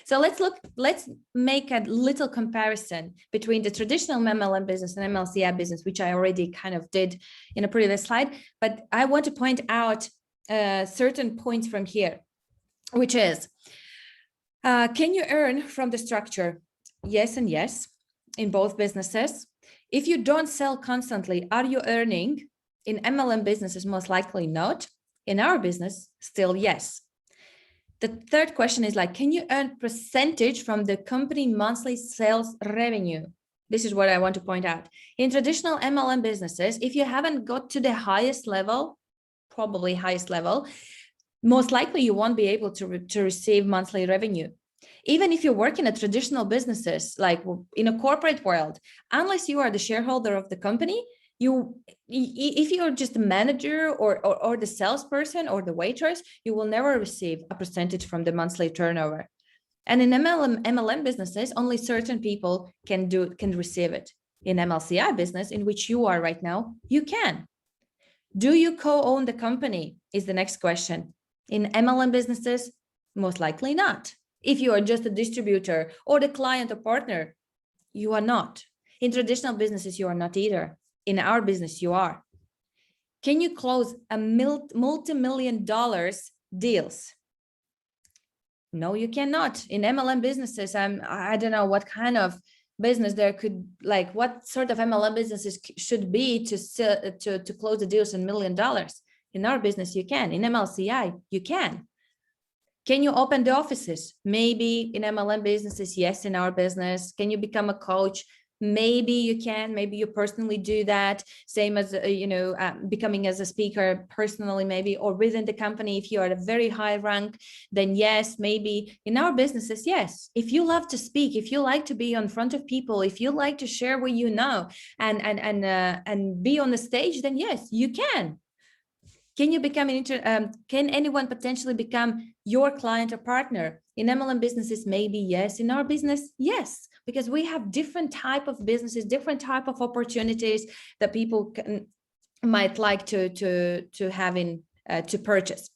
So let's make a little comparison between the traditional MLM business and MLCI business, which I already kind of did in a previous slide, but I want to point out certain points from here, which is, can you earn from the structure? Yes and yes, in both businesses. If you don't sell constantly, are you earning? In MLM businesses, most likely not. In our business, still yes. The third question is like, can you earn percentage from the company monthly sales revenue? This is what I want to point out. In traditional MLM businesses, if you haven't got to the highest level, probably highest level, most likely you won't be able to receive monthly revenue. Even if you work in a traditional businesses, like in a corporate world, unless you are the shareholder of the company, if you're just a manager or the salesperson or the waitress, you will never receive a percentage from the monthly turnover. And in MLM businesses, only certain people can receive it. In MLCI business, in which you are right now, you can. Do you co-own the company is the next question. In MLM businesses, most likely not. If you are just a distributor or the client or partner, you are not. In traditional businesses, you are not either. In our business, you are. Can you close a multi-million dollars deals? No, you cannot. In MLM businesses, I don't know what kind of business there could, like what sort of MLM businesses should be to close the deals in $1 million. In our business, you can. In MLCI, you can. Can you open the offices? Maybe in MLM businesses, yes. In our business, can you become a coach? Maybe you can. Maybe you personally do that. Same as becoming as a speaker personally, maybe, or within the company. If you are at a very high rank, then yes, maybe. In our businesses, yes. If you love to speak, if you like to be in front of people, if you like to share what you know and be on the stage, then yes, you can. Can you become can anyone potentially become your client or partner? In MLM businesses, maybe yes. In our business, yes, because we have different type of businesses, different type of opportunities that people might like to have to purchase.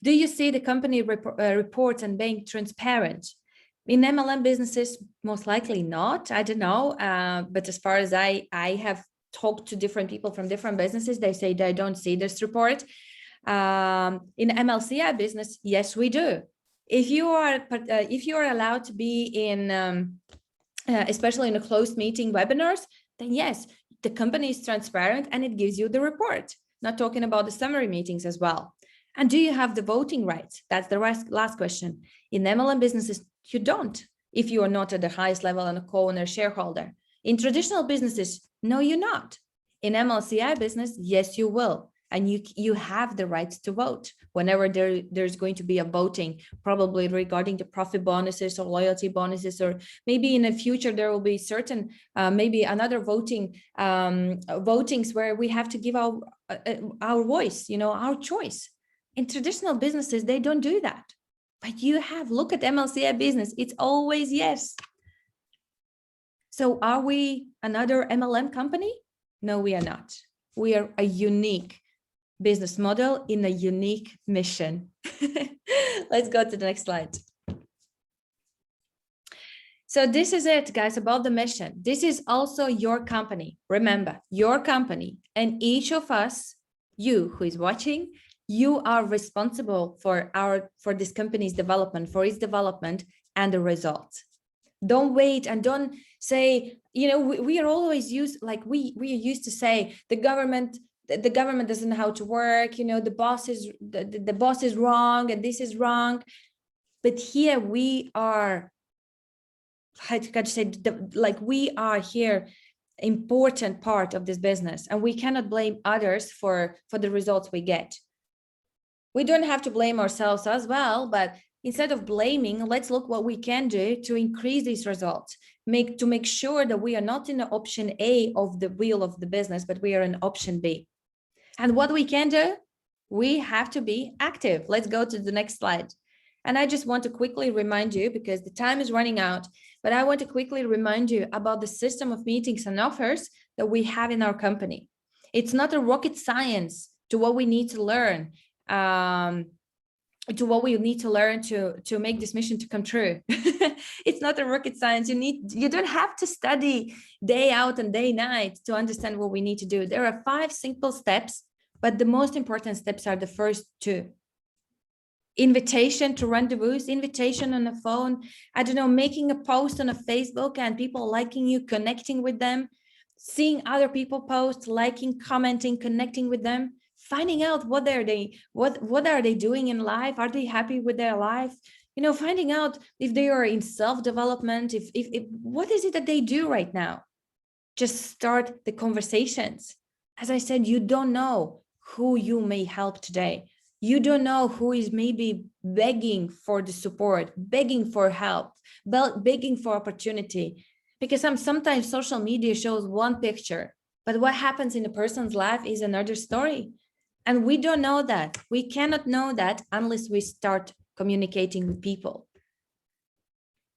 Do you see the company reports and being transparent? In MLM businesses, most likely not. I don't know, but as far as I have talked to different people from different businesses, they say they don't see this report. In MLCI business, yes, we do. If you are allowed to be in, especially in a closed meeting webinars, then yes, the company is transparent and it gives you the report. Not talking about the summary meetings as well. And do you have the voting rights? That's the last question. In MLM businesses, you don't, if you are not at the highest level and a co-owner shareholder. In traditional businesses, no, you're not. In MLCI business, yes, you will. And you have the rights to vote whenever there's going to be a voting, probably regarding the profit bonuses or loyalty bonuses, or maybe in the future there will be certain, maybe another votings where we have to give our voice, our choice. In traditional businesses, they don't do that. But look at MLCI business, it's always yes. So are we another MLM company? No, we are not. We are a unique business model in a unique mission. Let's go to the next slide. So this is it, guys, about the mission. This is also your company. Remember, your company, and each of us, you who is watching, you are responsible for this company's development, for its development and the results. Don't wait and don't say, we are always used, like we are used to say the government doesn't know how to work, the boss is wrong and this is wrong. But here we are, we are here important part of this business, and we cannot blame others for the results we get. We don't have to blame ourselves as well, but instead of blaming, let's look what we can do to increase these results, to make sure that we are not in the option A of the wheel of the business, but we are in option B. And what we can do, we have to be active. Let's go to the next slide. And I just want to quickly remind you, because the time is running out, but I want to quickly remind you about the system of meetings and offers that we have in our company. It's not a rocket science to what we need to learn, to make this mission to come true. It's not a rocket science. You don't have to study day out and day night to understand what we need to do. There are 5 simple steps, but the most important steps are the first 2. Invitation to rendezvous, invitation on the phone, I don't know, making a post on a Facebook and people liking you, connecting with them. seeing other people post, liking, commenting, connecting with them, finding out what are they doing in life? Are they happy with their life? You know, finding out if they are in self-development, if what is it that they do right now? Just start the conversations. As I said, you don't know who you may help today. You don't know who is maybe begging for the support, begging for help, begging for opportunity. Because sometimes social media shows one picture, but what happens in a person's life is another story. And we don't know that. We cannot know that unless we start communicating with people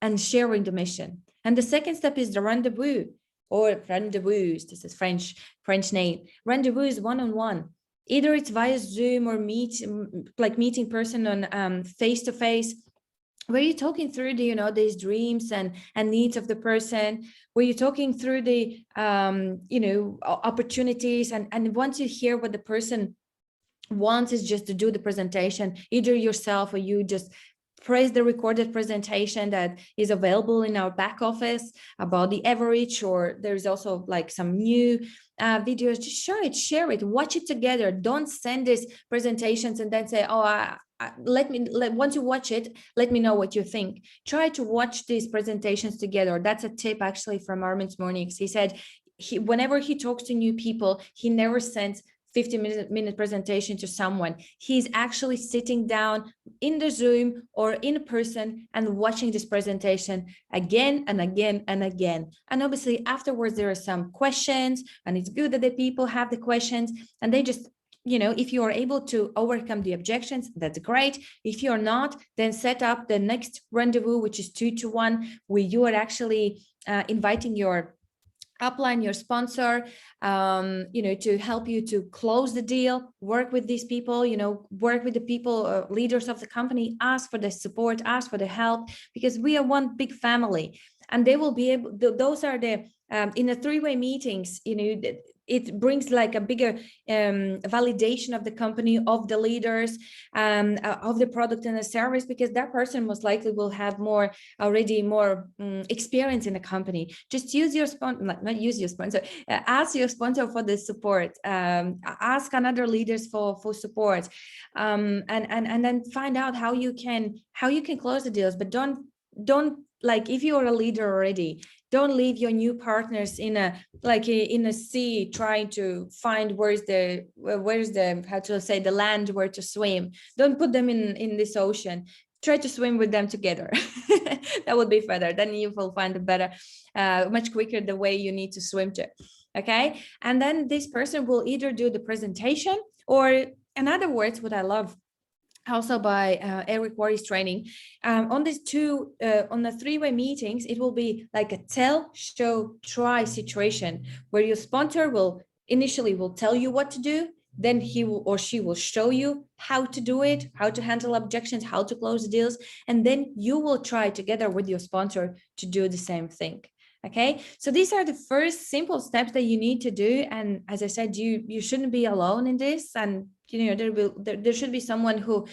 and sharing the mission. And the second step is the rendezvous, or rendezvous. This is French name. Rendezvous is one-on-one. Either it's via Zoom or meeting person on face-to-face, where you're talking through the, you know, these dreams and needs of the person, where you're talking through the, you know, opportunities. And once you hear what the person wants is just to do the presentation, either yourself or you just praise the recorded presentation that is available in our back office about the Evorich, or there's also like some new videos. Just share it, watch it together. Don't send these presentations and then say, oh, once you watch it, let me know what you think. Try to watch these presentations together. That's a tip actually from Armin's Mornings. He said whenever he talks to new people, he never sends 50-minute presentation to someone. He's actually sitting down in the Zoom or in person and watching this presentation again and again and again. And obviously afterwards there are some questions, and it's good that the people have the questions, and they just, you know, if you are able to overcome the objections, that's great. If you're not, then set up the next rendezvous, which is 2-to-1, where you are actually inviting your upline, your sponsor, you know, to help you to close the deal, work with these people, you know, work with the people, leaders of the company, ask for the support, ask for the help, because we are one big family. And they will be able, those are the, in the three-way meetings, you know, it brings like a bigger validation of the company, of the leaders, of the product and the service, because that person most likely will have already more experience in the company. Just use your sponsor, not use your sponsor, ask your sponsor for the support, ask another leaders for support, and then find out how you can close the deals. But don't like, if you're a leader already, don't leave your new partners in a sea trying to find where's the how to say the land where to swim. Don't put them in this ocean. Try to swim with them together. That would be further. Then you will find a better, much quicker the way you need to swim to. Okay, and then this person will either do the presentation, or in other words, what I love also by Eric Worre's training, on these on the three-way meetings, it will be like a tell, show, try situation, where your sponsor will initially tell you what to do, then he will or she will show you how to do it, how to handle objections, how to close the deals, and then you will try together with your sponsor to do the same thing. Okay, so these are the first simple steps that you need to do. And as I said, you shouldn't be alone in this, and you know there should be someone who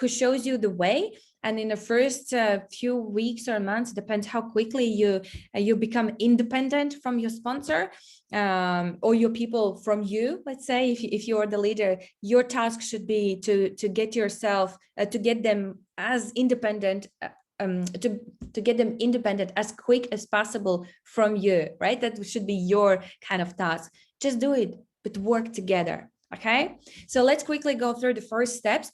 shows you the way. And in the first few weeks or months, depends how quickly you become independent from your sponsor, or your people from you. Let's say if you're the leader, your task should be to get yourself to get them as independent. To get them independent as quick as possible from you, right? That should be your kind of task. Just do it, but work together. Okay, so let's quickly go through the first steps.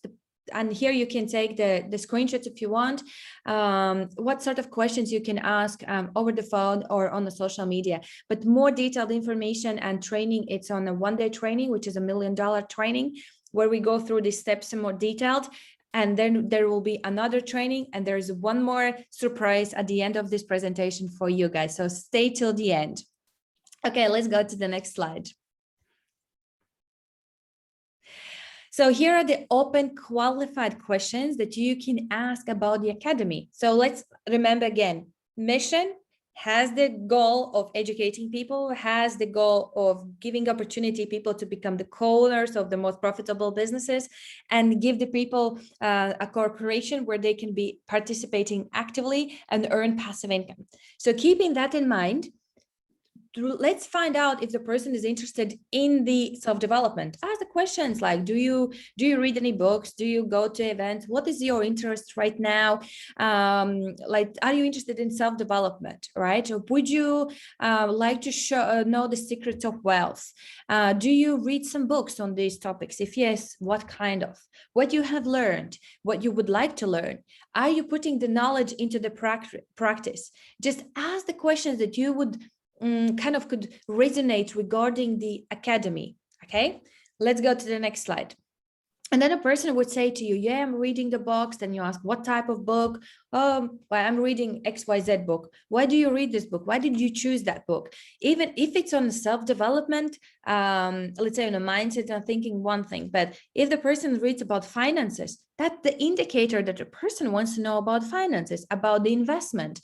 And here you can take the screenshots if you want, what sort of questions you can ask over the phone or on the social media. But more detailed information and training, it's on a one-day training, which is $1 million training, where we go through these steps in more detailed. And then there will be another training, and there's one more surprise at the end of this presentation for you guys. So stay till the end. Okay, let's go to the next slide. So here are the open qualified questions that you can ask about the academy. So let's remember again, mission has the goal of educating people, has the goal of giving opportunity people to become the co-owners of the most profitable businesses, and give the people a corporation where they can be participating actively and earn passive income. So keeping that in mind, let's find out if the person is interested in the self-development. Ask the questions like, do you read any books? Do you go to events? What is your interest right now? Like, are you interested in self-development, right? Or would you like to know the secrets of wealth? Do you read some books on these topics? If yes, what kind of? What you have learned? What you would like to learn? Are you putting the knowledge into the practice? Just ask the questions that you would kind of could resonate regarding the academy. Okay, let's go to the next slide. And then a person would say to you, yeah, I'm reading the books. Then you ask, what type of book? Well, I'm reading XYZ book. Why do you read this book? Why did you choose that book? Even if it's on self-development, let's say on a mindset and thinking one thing, but if the person reads about finances, that's the indicator that the person wants to know about finances, about the investment.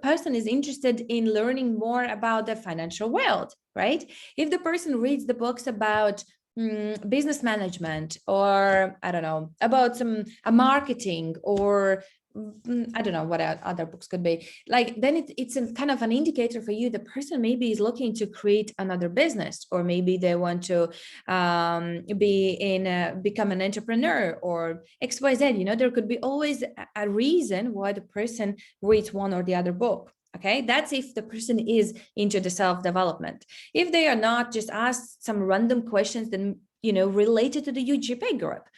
Person is interested in learning more about the financial world, right? If the person reads the books about business management, or I don't know, about a marketing, or I don't know what other books could be, like, then it's a kind of an indicator for you. The person maybe is looking to create another business, or maybe they want to become an entrepreneur, or XYZ. You know, there could be always a reason why the person reads one or the other book. Okay, that's if the person is into the self-development. If they are not, just ask some random questions, then, you know, related to the UGP group.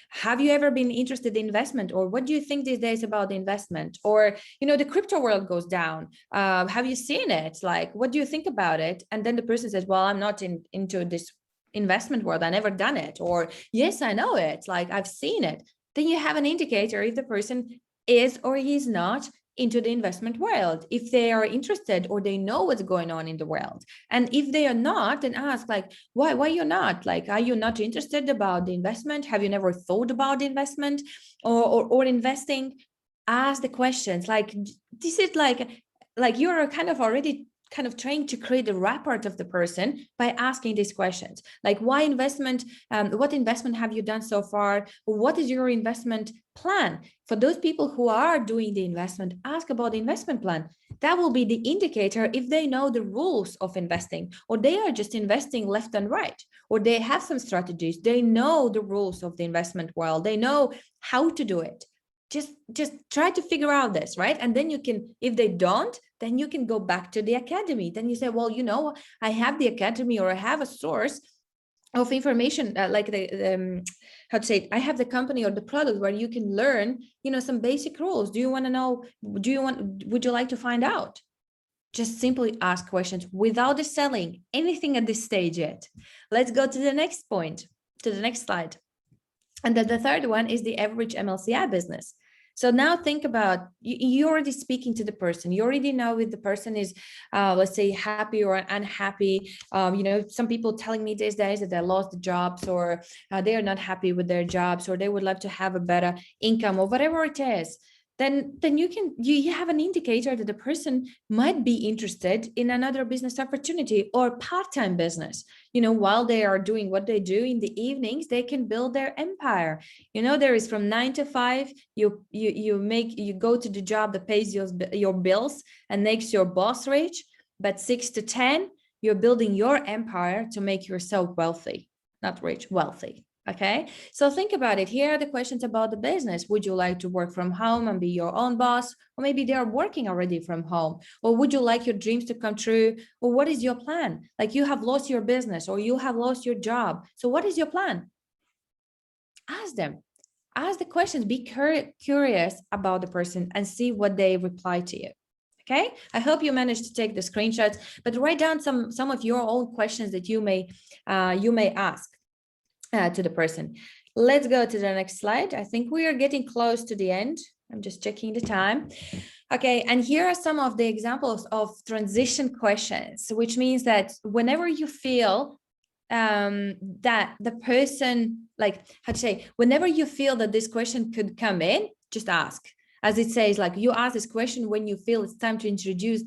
Have you ever been interested in investment? Or what do you think these days about the investment? Or, you know, the crypto world goes down. Have you seen it? Like, what do you think about it? And then the person says, well, I'm not into this investment world. I never done it. Or, yes, I know it. Like, I've seen it. Then you have an indicator if the person is or is not into the investment world, if they are interested or they know what's going on in the world. And if they are not, then ask, like, why you're not? Like, are you not interested about the investment? Have you never thought about the investment or investing? Ask the questions. Like, this is like you're kind of already kind of trying to create a rapport of the person by asking these questions, like, why investment? What investment have you done so far? What is your investment plan? For those people who are doing the investment, ask about the investment plan. That will be the indicator if they know the rules of investing, or they are just investing left and right, or they have some strategies. They know the rules of the investment world. They know how to do it. Just try to figure out this, right? And then you can, if they don't, then you can go back to the academy. Then you say, well, you know, I have the academy, or I have a source of information, like the how to say it, I have the company or the product where you can learn, you know, some basic rules. Do you want to know? Would you like to find out? Just simply ask questions without selling anything at this stage yet. Let's go to the next point, to the next slide. And then the third one is the average MLCI business. So now think about, you're already speaking to the person. You already know if the person is, let's say, happy or unhappy. You know, some people telling me these days that they lost the jobs, or they are not happy with their jobs, or they would love to have a better income, or whatever it is. Then you have an indicator that the person might be interested in another business opportunity or part-time business. You know, while they are doing what they do in the evenings, they can build their empire. You know, there is from 9 to 5, you go to the job that pays your bills and makes your boss rich, but 6 to 10, you're building your empire to make yourself wealthy, not rich, wealthy. Okay, so think about it. Here are the questions about the business. Would you like to work from home and be your own boss? Or maybe they are working already from home. Or would you like your dreams to come true? Or what is your plan? Like, you have lost your business, or you have lost your job. So what is your plan? Ask them. Ask the questions. Be curious about the person and see what they reply to you. Okay, I hope you managed to take the screenshots, but write down some of your own questions that you may ask to the person. Let's go to the next slide. I think we are getting close to the end. I'm just checking the time. Okay, and here are some of the examples of transition questions, which means that whenever you feel that the person, like, how to say, whenever you feel that this question could come in, just ask. As it says, like, you ask this question when you feel it's time to introduce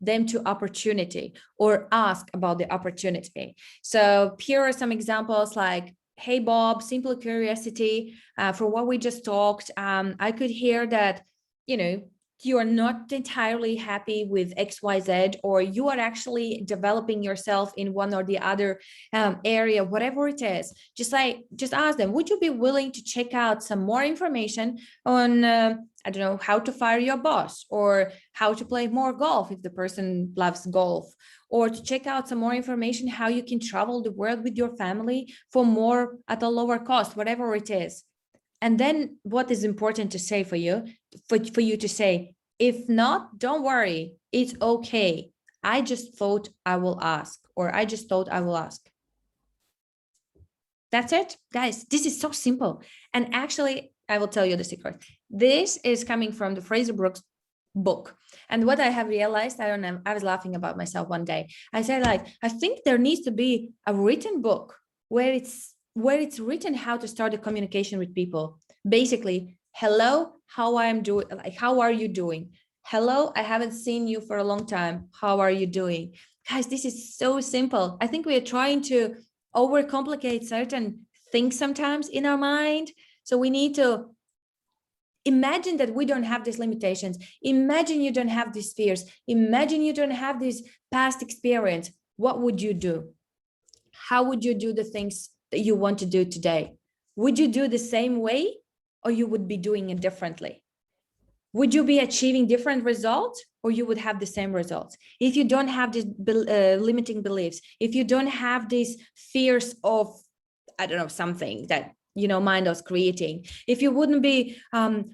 them to opportunity, or ask about the opportunity. So here are some examples, like, hey, Bob, simple curiosity, for what we just talked. I could hear that, you know, you are not entirely happy with XYZ, or you are actually developing yourself in one or the other area, whatever it is, just ask them, would you be willing to check out some more information on, I don't know, how to fire your boss, or how to play more golf if the person loves golf, or to check out some more information, how you can travel the world with your family for more at a lower cost, whatever it is. And then what is important to say for you, for you to say, if not, don't worry, it's okay. I just thought I will ask, or I just thought I will ask. That's it, guys. This is so simple. And actually, I will tell you the secret. This is coming from the Fraser Brooks book. And what I have realized, I don't know, I was laughing about myself one day. I said, like, I think there needs to be a written book where it's written how to start a communication with people. Basically, hello, how I'm doing, like, how are you doing? Hello, I haven't seen you for a long time. How are you doing? Guys, this is so simple. I think we are trying to overcomplicate certain things sometimes in our mind. So we need to imagine that we don't have these limitations. Imagine you don't have these fears. Imagine you don't have this past experience. What would you do? How would you do the things that you want to do today? Would you do the same way, or you would be doing it differently? Would you be achieving different results, or you would have the same results? If you don't have these limiting beliefs, if you don't have these fears of, I don't know, something that, you know, mind was creating, if you wouldn't be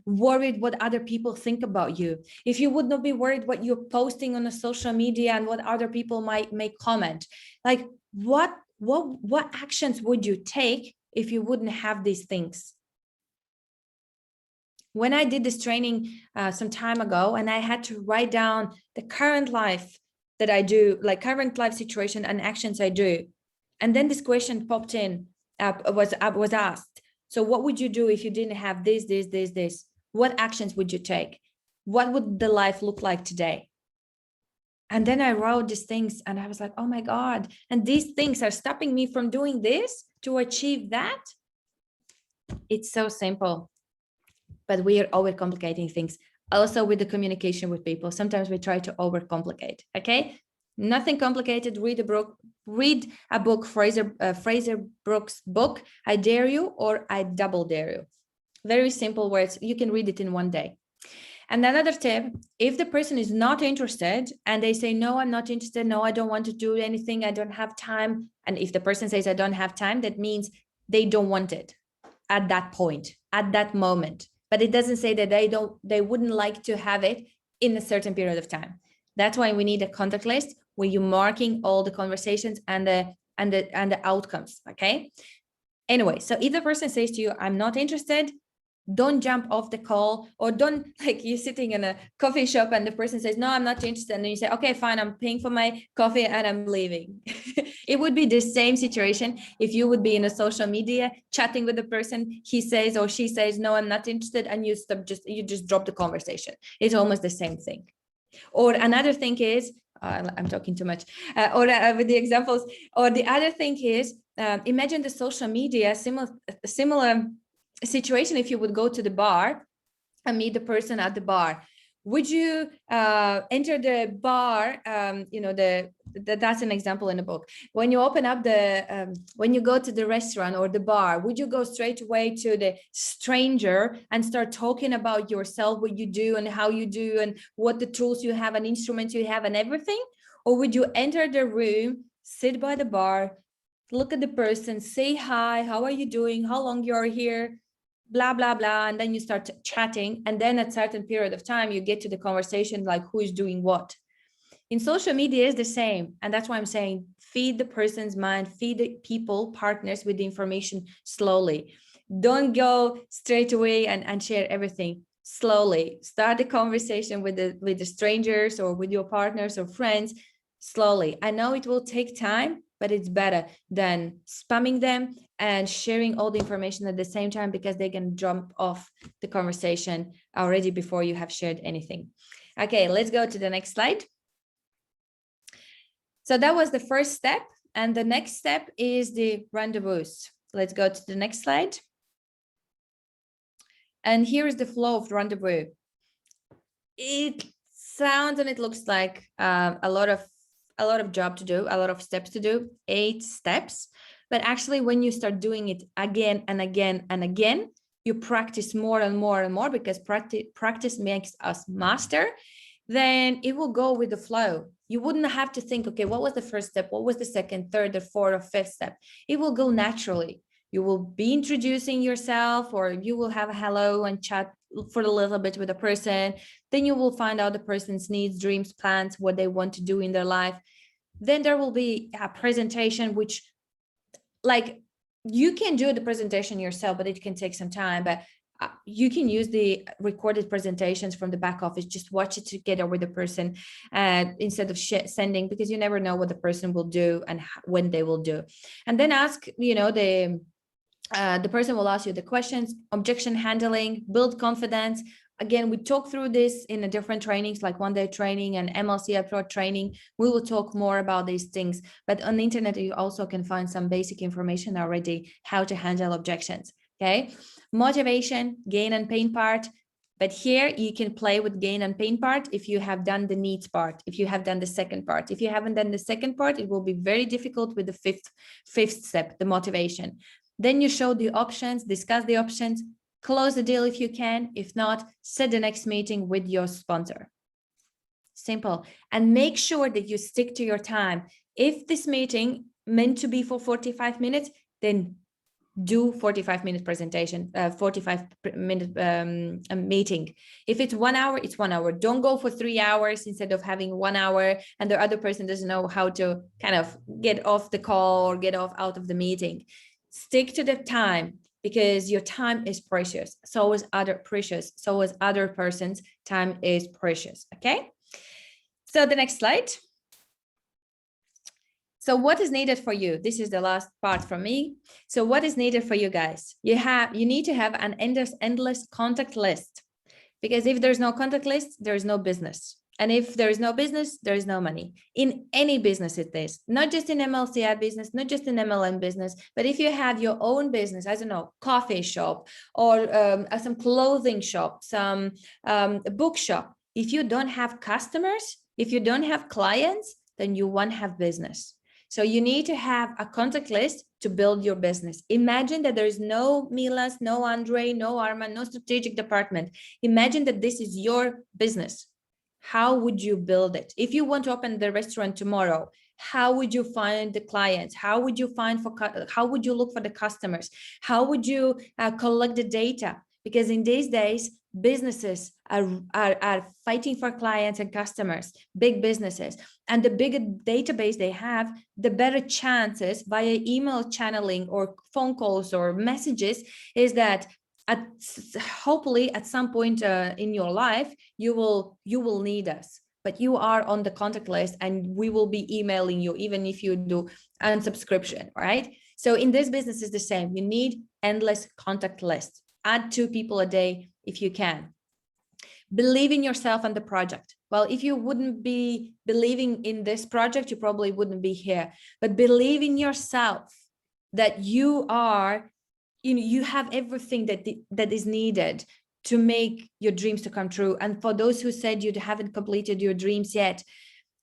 worried what other people think about you, if you would not be worried what you're posting on the social media and what other people might make comment, like what actions would you take if you wouldn't have these things? When I did this training some time ago, and I had to write down the current life that I do, like current life situation and actions I do, and then this question popped in, was asked. So what would you do if you didn't have this? What actions would you take? What would the life look like today? And then I wrote these things, and I was like, oh my God. And these things are stopping me from doing this to achieve that. It's so simple, but we are overcomplicating things. Also with the communication with people, sometimes we try to overcomplicate, okay? Nothing complicated. Read a book, Fraser Brooks' book, I Dare You, or I Double Dare You. Very simple words. You can read it in one day. And another tip, if the person is not interested and they say, no, I'm not interested, no, I don't want to do anything, I don't have time. And if the person says, I don't have time, that means they don't want it at that point, at that moment. But it doesn't say that they wouldn't like to have it in a certain period of time. That's why we need a contact list where you're marking all the conversations and the outcomes, okay? Anyway, so if the person says to you, I'm not interested, don't jump off the call, or don't, like, you're sitting in a coffee shop and the person says, no, I'm not interested. And then you say, okay, fine, I'm paying for my coffee and I'm leaving. It would be the same situation if you would be in a social media chatting with the person, he says or she says, no, I'm not interested. And you just drop the conversation. It's almost the same thing. Or another thing is, I'm talking too much, with the examples, or the other thing is, imagine the social media, similar situation. If you would go to the bar and meet the person at the bar, would you enter the bar? You know, that's an example in the book. When you open up when you go to the restaurant or the bar, would you go straight away to the stranger and start talking about yourself, what you do and how you do and what the tools you have and instruments you have and everything? Or would you enter the room, sit by the bar, look at the person, say hi, how are you doing, how long you're here, blah, blah, blah. And then you start chatting. And then at a certain period of time, you get to the conversation, like who is doing what. In social media is the same. And that's why I'm saying, feed the person's mind, feed the people, partners with the information slowly. Don't go straight away and share everything. Slowly start the conversation with the strangers or with your partners or friends slowly. I know it will take time, but it's better than spamming them and sharing all the information at the same time, because they can jump off the conversation already before you have shared anything. Okay, let's go to the next slide. So that was the first step. And the next step is the rendezvous. Let's go to the next slide. And here is the flow of rendezvous. it sounds and it looks like a lot of job to do, a lot of steps to do, 8 steps. But actually, when you start doing it again and again and again, you practice more and more and more, because practice makes us master. Then it will go with the flow. You wouldn't have to think, okay, what was the first step? What was the second, third, or fourth, or fifth step? It will go naturally. You will be introducing yourself, or you will have a hello and chat for a little bit with a person. Then you will find out the person's needs, dreams, plans, what they want to do in their life. Then there will be a presentation, which, like, you can do the presentation yourself, but it can take some time. But you can use the recorded presentations from the back office. Just watch it together with the person instead of sending, because you never know what the person will do and when they will do. And then ask, the person will ask you the questions, objection handling, build confidence. Again, we talk through this in the different trainings, like one-day training and MLCI Pro training. We will talk more about these things, but on the internet, you also can find some basic information already, how to handle objections. Okay. Motivation, gain and pain part. But here you can play with gain and pain part if you have done the needs part, if you have done the second part. If you haven't done the second part, it will be very difficult with the fifth step, the motivation. Then you show the options, discuss the options, close the deal if you can. If not, set the next meeting with your sponsor. Simple. And make sure that you stick to your time. If this meeting meant to be for 45 minutes, then do 45-minute presentation, 45-minute meeting. If it's 1 hour, it's 1 hour. Don't go for 3 hours instead of having 1 hour and the other person doesn't know how to kind of get off the call or get out of the meeting. Stick to the time, because your time is precious. So is other person's time is precious. Okay. So the next slide. So what is needed for you? This is the last part from me. So what is needed for you guys? You need to have an endless contact list, because if there's no contact list, there is no business. And if there is no business, there is no money. In any business it is, not just in MLCI business, not just in MLM business, but if you have your own business, I don't know, coffee shop or some clothing shop, some bookshop, if you don't have customers, if you don't have clients, then you won't have business. So you need to have a contact list to build your business. Imagine that there is no Milas, no Andrey, no Arman, no strategic department. Imagine that this is your business. How would you build it? If you want to open the restaurant tomorrow, how would you find the clients? How would you look for the customers? How would you collect the data? Because in these days, businesses are fighting for clients and customers, big businesses. And the bigger database they have, the better chances via email channeling or phone calls or messages is that hopefully at some point in your life, you will need us. But you are on the contact list and we will be emailing you, even if you do unsubscription, right? So in this business is the same. You need endless contact list. Add 2 people a day if you can. Believe in yourself and the project. Well, if you wouldn't be believing in this project, you probably wouldn't be here. But believe in yourself that you are, you have everything that is needed to make your dreams to come true. And for those who said you haven't completed your dreams yet,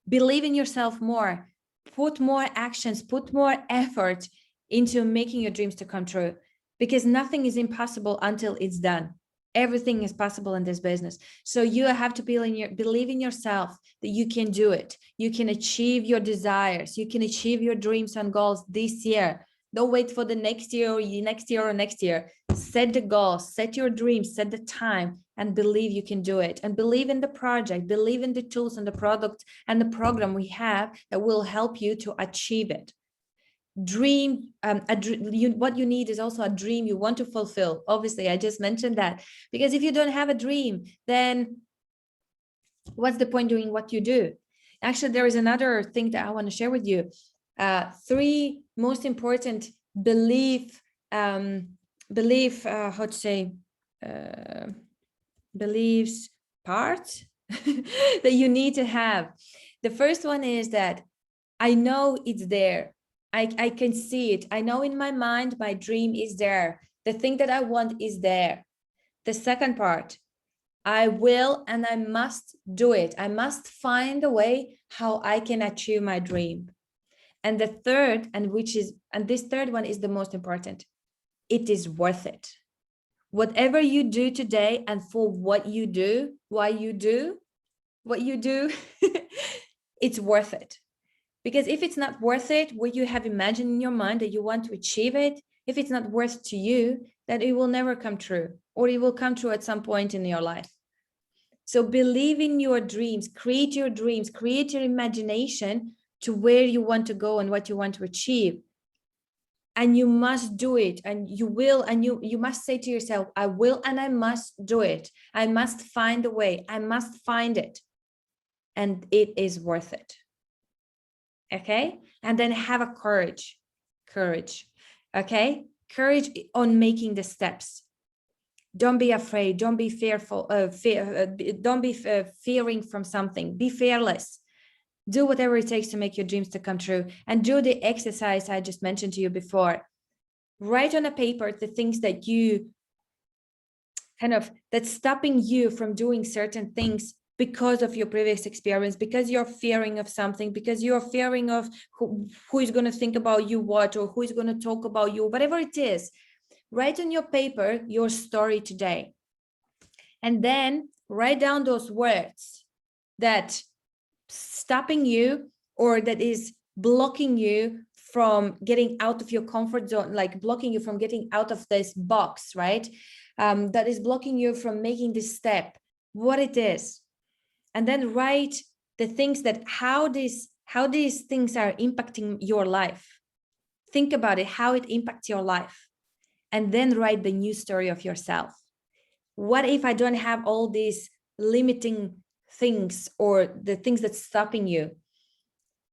believe in yourself more. Put more actions, put more effort into making your dreams to come true, because nothing is impossible until it's done. Everything is possible in this business. So you have to believe in yourself that you can do it. You can achieve your desires. You can achieve your dreams and goals this year. Don't wait for the next year or next year or next year. Set the goals, set your dreams, set the time, and believe you can do it. And believe in the project, believe in the tools and the product and the program we have that will help you to achieve it. Dream, what you need is also a dream you want to fulfill. Obviously, I just mentioned that, because if you don't have a dream, then what's the point doing what you do? Actually, there is another thing that I want to share with you. 3 most important beliefs parts that you need to have. The first one is that I know it's there. I can see it. I know in my mind, my dream is there. The thing that I want is there. The second part, I will and I must do it. I must find a way how I can achieve my dream. And the third, and this third one is the most important. It is worth it. Whatever you do today and for what you do, why you do what you do, it's worth it. Because if it's not worth it, what you have imagined in your mind that you want to achieve it, if it's not worth to you, then it will never come true, or it will come true at some point in your life. So believe in your dreams, create your imagination to where you want to go and what you want to achieve. And you must do it, and you will, and you must say to yourself, I will and I must do it. I must find a way. I must find it. And it is worth it. Okay? And then have a courage. Okay? Courage on making the steps. Don't be afraid. Don't be fearful. Don't be fearing from something. Be fearless. Do whatever it takes to make your dreams to come true, and do the exercise I just mentioned to you before. Write on a paper the things that you that's stopping you from doing certain things because of your previous experience, because you're fearing of something, because you're fearing of who is going to think about you what, or who is going to talk about you, whatever it is. Write on your paper your story today, and then write down those words that stopping you, or that is blocking you from getting out of your comfort zone, like blocking you from getting out of this box, right? That is blocking you from making this step, what it is. And then write the things that how these things are impacting your life. Think about it, how it impacts your life. And then write the new story of yourself. What if I don't have all these limiting things, or the things that's stopping you?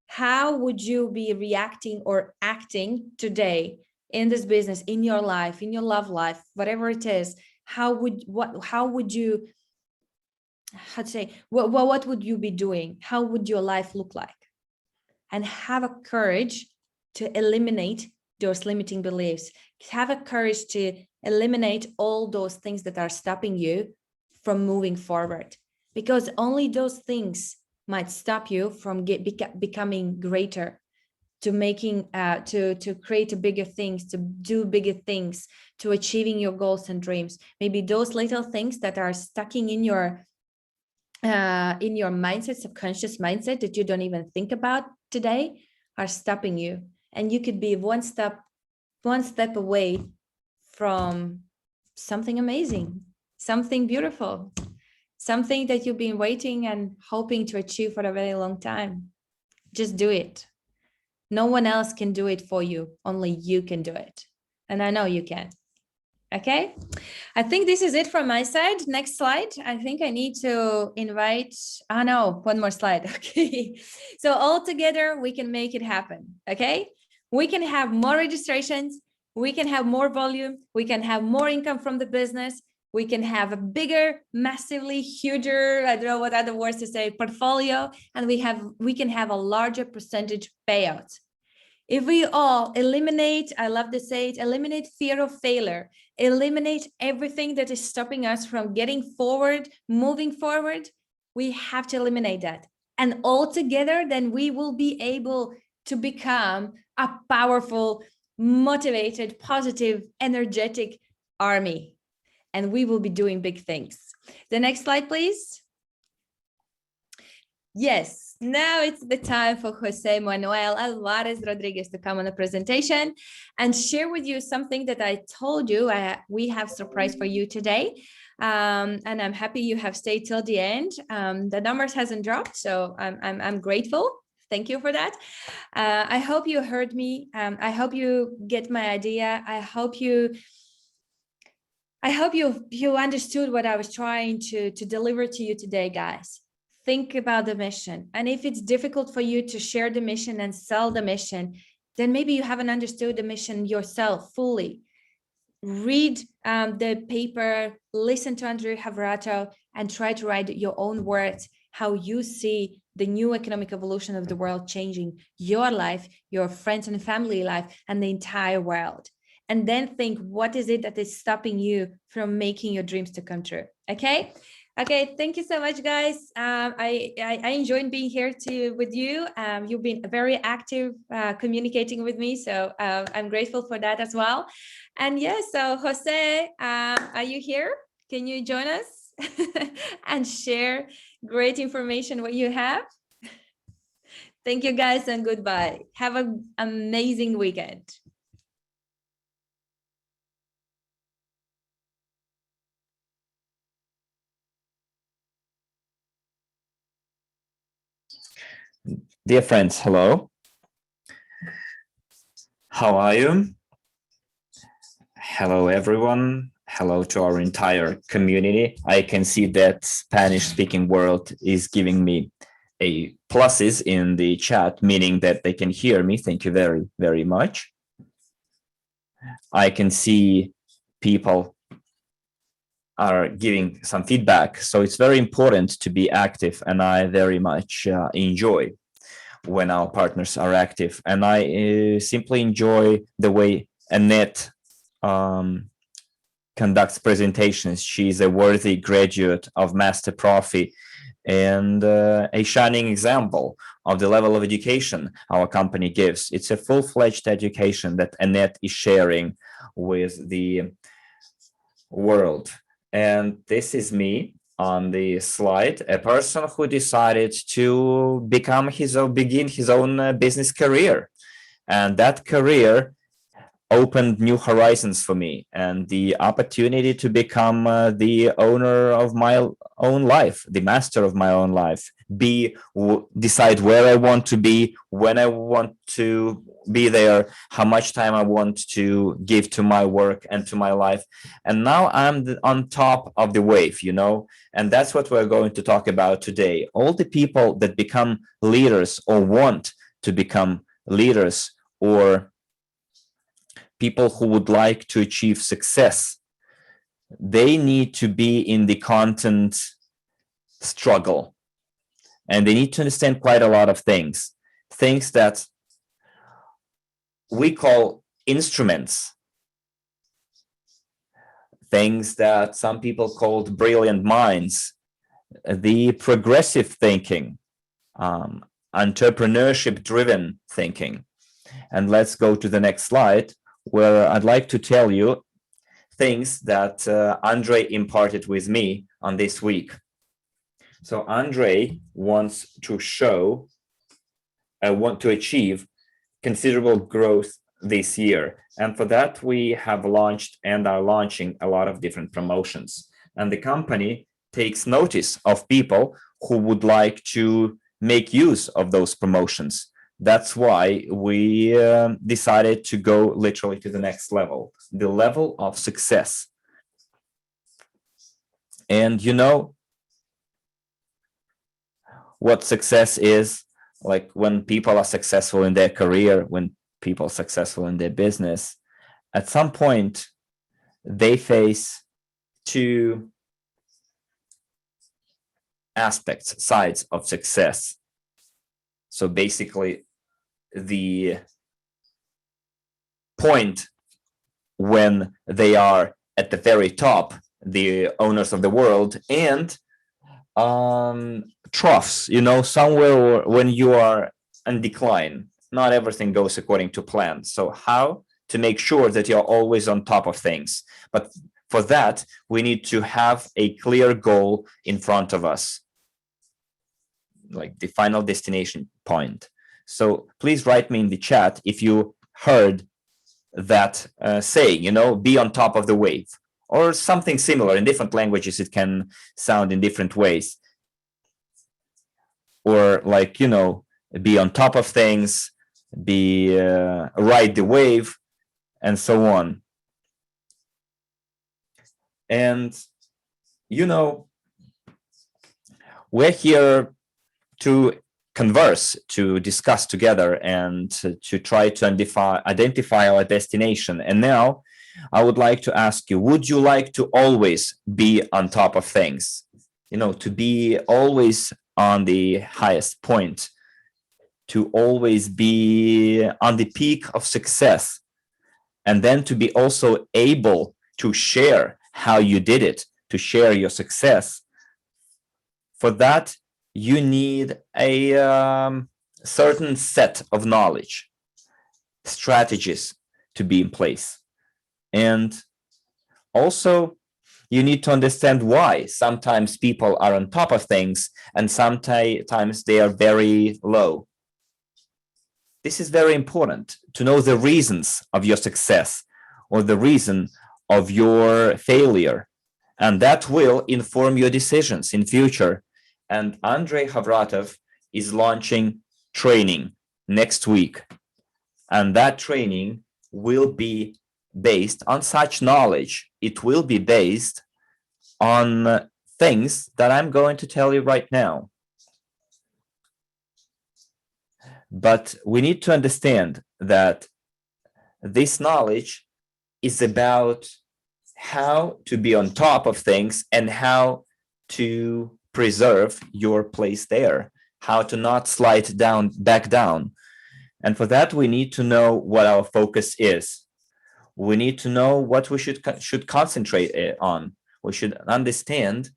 How would you be reacting or acting today in this business, in your life, in your love life, whatever it is? What would you be doing? How would your life look like? And have a courage to eliminate those limiting beliefs. Have a courage to eliminate all those things that are stopping you from moving forward, because only those things might stop you from becoming greater, to making to create bigger things, to do bigger things, to achieving your goals and dreams. Maybe those little things that are stuck in your mindset, subconscious mindset, that you don't even think about today, are stopping you. And you could be one step away from something amazing, something beautiful, something that you've been waiting and hoping to achieve for a very long time. Just do it. No one else can do it for you. Only you can do it. And I know you can. Okay. I think this is it from my side. Next slide. I think I need to invite, one more slide. Okay. So all together, we can make it happen. Okay. We can have more registrations. We can have more volume. We can have more income from the business. We can have a bigger, massively huger, I don't know what other words to say, portfolio. And we can have a larger percentage payout. If we all eliminate, I love to say it, eliminate fear of failure, eliminate everything that is stopping us from getting forward, moving forward, we have to eliminate that. And all together, then we will be able to become a powerful, motivated, positive, energetic army. And we will be doing big things. The next slide, please. Yes, now it's the time for José Manuel Álvarez Rodríguez to come on the presentation and share with you something that I told you we have surprise for you today. And I'm happy you have stayed till the end. The numbers hasn't dropped, so I'm grateful. Thank you for that. I hope you heard me. I hope you get my idea. I hope you understood what I was trying to deliver to you today, guys. Think about the mission. And if it's difficult for you to share the mission and sell the mission, then maybe you haven't understood the mission yourself fully. Read the paper, listen to Andrey Khovratov, and try to write your own words, how you see the new economic evolution of the world changing your life, your friends and family life, and the entire world. And then think, what is it that is stopping you from making your dreams to come true? Okay. Okay, thank you so much, guys. I enjoyed being here with you. You've been very active communicating with me, so I'm grateful for that as well. And yes, so Jose, are you here? Can you join us and share great information what you have? Thank you, guys, and goodbye. Have an amazing weekend. Dear friends, hello. How are you? Hello, everyone. Hello to our entire community. I can see that Spanish-speaking world is giving me a pluses in the chat, meaning that they can hear me. Thank you very, very much. I can see people are giving some feedback. So it's very important to be active, and I very much enjoy when our partners are active. And I simply enjoy the way Anete conducts presentations. She's a worthy graduate of Master Profi and a shining example of the level of education our company gives. It's a full-fledged education that Anete is sharing with the world. And this is me on the slide, a person who decided to begin his own business career. And that career opened new horizons for me, and the opportunity to become the owner of my own life, the master of my own life, decide where I want to be, when I want to be there, how much time I want to give to my work and to my life. And now I'm on top of the wave, and that's what we're going to talk about today. All the people that become leaders or want to become leaders, or people who would like to achieve success, they need to be in the content struggle. And they need to understand quite a lot of things that we call instruments, things that some people called brilliant minds, the progressive thinking, entrepreneurship-driven thinking. And let's go to the next slide, where I'd like to tell you things that Andrey imparted with me on this week. So Andrey wants to achieve considerable growth this year. And for that, we have launched and are launching a lot of different promotions. And the company takes notice of people who would like to make use of those promotions. That's why we decided to go literally to the next level, the level of success. And what success is, like when people are successful in their career, when people are successful in their business, at some point they face two aspects, sides of success. So basically, the point when they are at the very top, the owners of the world, and troughs, somewhere when you are on decline. Not everything goes according to plan. So how to make sure that you're always on top of things? But for that, we need to have a clear goal in front of us, like the final destination point. So please write me in the chat if you heard that saying, be on top of the wave, or something similar. In different languages, it can sound in different ways. Or like, be on top of things, ride the wave, and so on. And, we're here to converse, to discuss together, and to try to identify our destination. And now I would like to ask you, would you like to always be on top of things? To be always on the highest point, to always be on the peak of success, and then to be also able to share how you did it, to share your success For that, you need a certain set of knowledge, strategies to be in place. And also, you need to understand why sometimes people are on top of things and sometimes they are very low. This is very important to know the reasons of your success or the reason of your failure. And that will inform your decisions in future. And Andrey Khovratov is launching training next week. And that training will be based on such knowledge. It will be based on things that I'm going to tell you right now. But we need to understand that this knowledge is about how to be on top of things and how to preserve your place there, how to not slide back down. And for that, we need to know what our focus is. We need to know what we should concentrate on. We should understand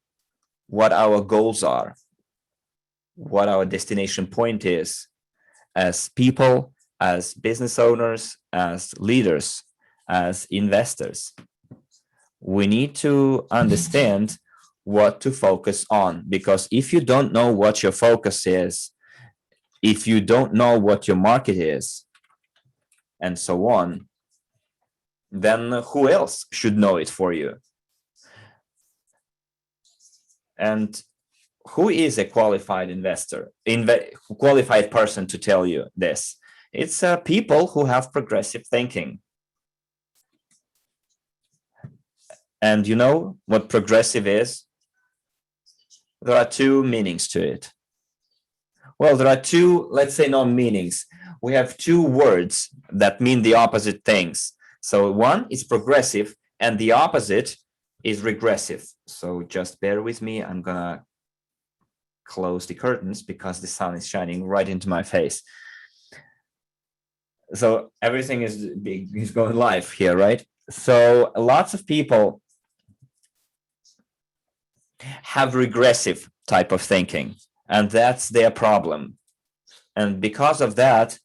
what our goals are, what our destination point is as people, as business owners, as leaders, as investors. We need to understand what to focus on, because if you don't know what your focus is, if you don't know what your market is, and so on, then who else should know it for you? And who is a qualified investor, qualified person to tell you this? It's people who have progressive thinking. And you know what progressive is? There are two meanings to it. Well, there are two, let's say, no meanings. We have two words that mean the opposite things. So one is progressive and the opposite is regressive. So just bear with me. I'm gonna close the curtains because the sun is shining right into my face. So everything is going live here, right? So lots of people have regressive type of thinking, and that's their problem. And because of that,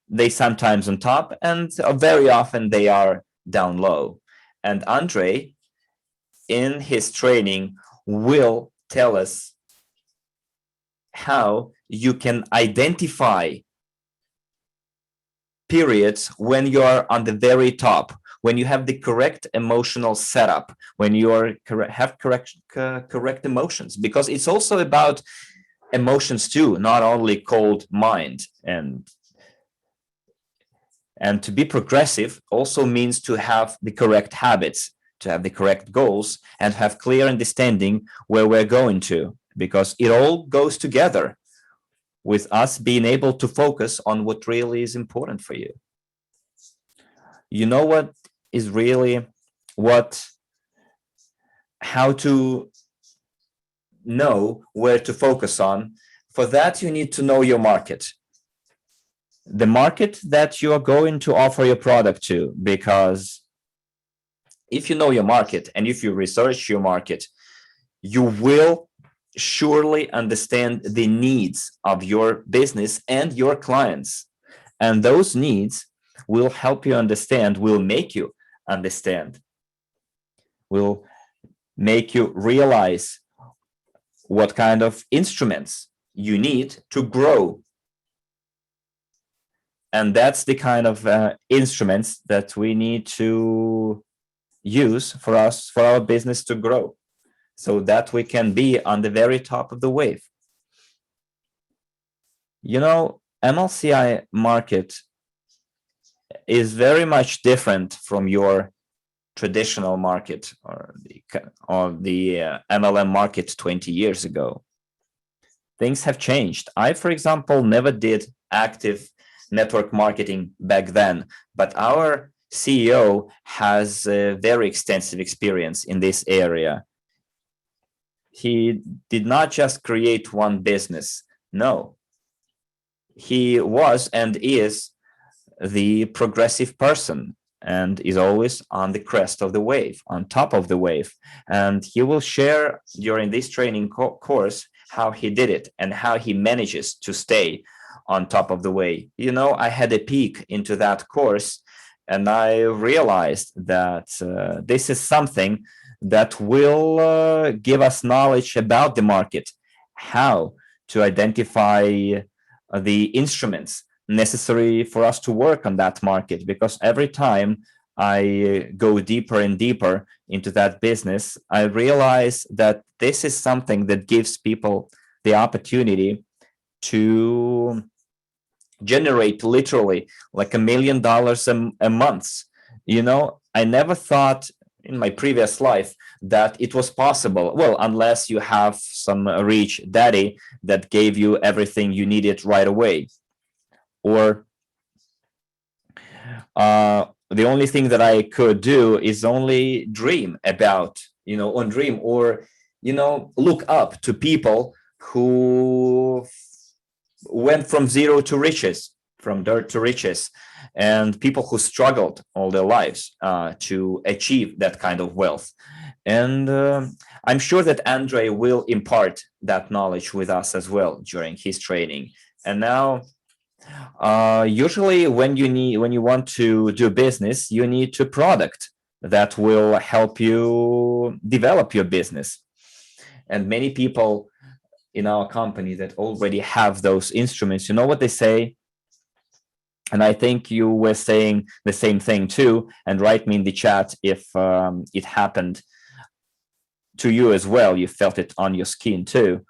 they sometimes on top and very often they are down low. And Andrey, in his training, will tell us how you can identify periods when you are on the very top, when you have the correct emotional setup, when you have correct emotions, because it's also about emotions too, not only cold mind. And to be progressive also means to have the correct habits, to have the correct goals, and have clear understanding where we're going to, because it all goes together with us being able to focus on what really is important for you. You know what is really how to know where to focus on? For that, you need to know your market. The market that you are going to offer your product to, because if you know your market and if you research your market, you will surely understand the needs of your business and your clients. And those needs will help you understand, will make you understand, will make you realize what kind of instruments you need to grow. And that's the kind of instruments that we need to use for our business to grow, so that we can be on the very top of the wave. You know, MLCI market is very much different from your traditional market or the MLM market 20 years ago. Things have changed. I, for example, never did active network marketing back then, but our CEO has a very extensive experience in this area. He did not just create one business. No, he was and is the progressive person and is always on the crest of the wave, on top of the wave. And he will share during this training course how he did it and how he manages to stay on top of the way. I had a peek into that course, and I realized that this is something that will give us knowledge about the market, how to identify the instruments necessary for us to work on that market. Because every time I go deeper and deeper into that business, I realize that this is something that gives people the opportunity to generate literally like $1 million a month. I never thought in my previous life that it was possible. Well, unless you have some rich daddy that gave you everything you needed right away. Or the only thing that I could do is only dream about, on dream, or, look up to people who went from zero to riches, from dirt to riches, and people who struggled all their lives to achieve that kind of wealth. And I'm sure that Andrey will impart that knowledge with us as well during his training. And now, usually when you want to do business, you need a product that will help you develop your business. And many people in our company that already have those instruments, you know what they say? And I think you were saying the same thing too, and write me in the chat if it happened to you as well. You felt it on your skin too.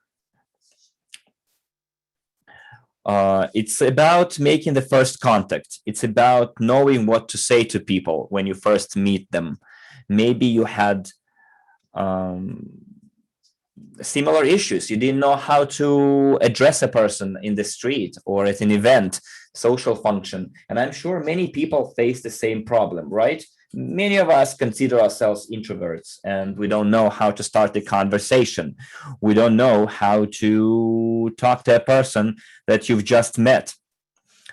It's about making the first contact. It's about knowing what to say to people when you first meet them. Maybe you had similar issues. You didn't know how to address a person in the street or at an event, social function. And I'm sure many people face the same problem, right? Many of us consider ourselves introverts, and we don't know how to start the conversation. We don't know how to talk to a person that you've just met.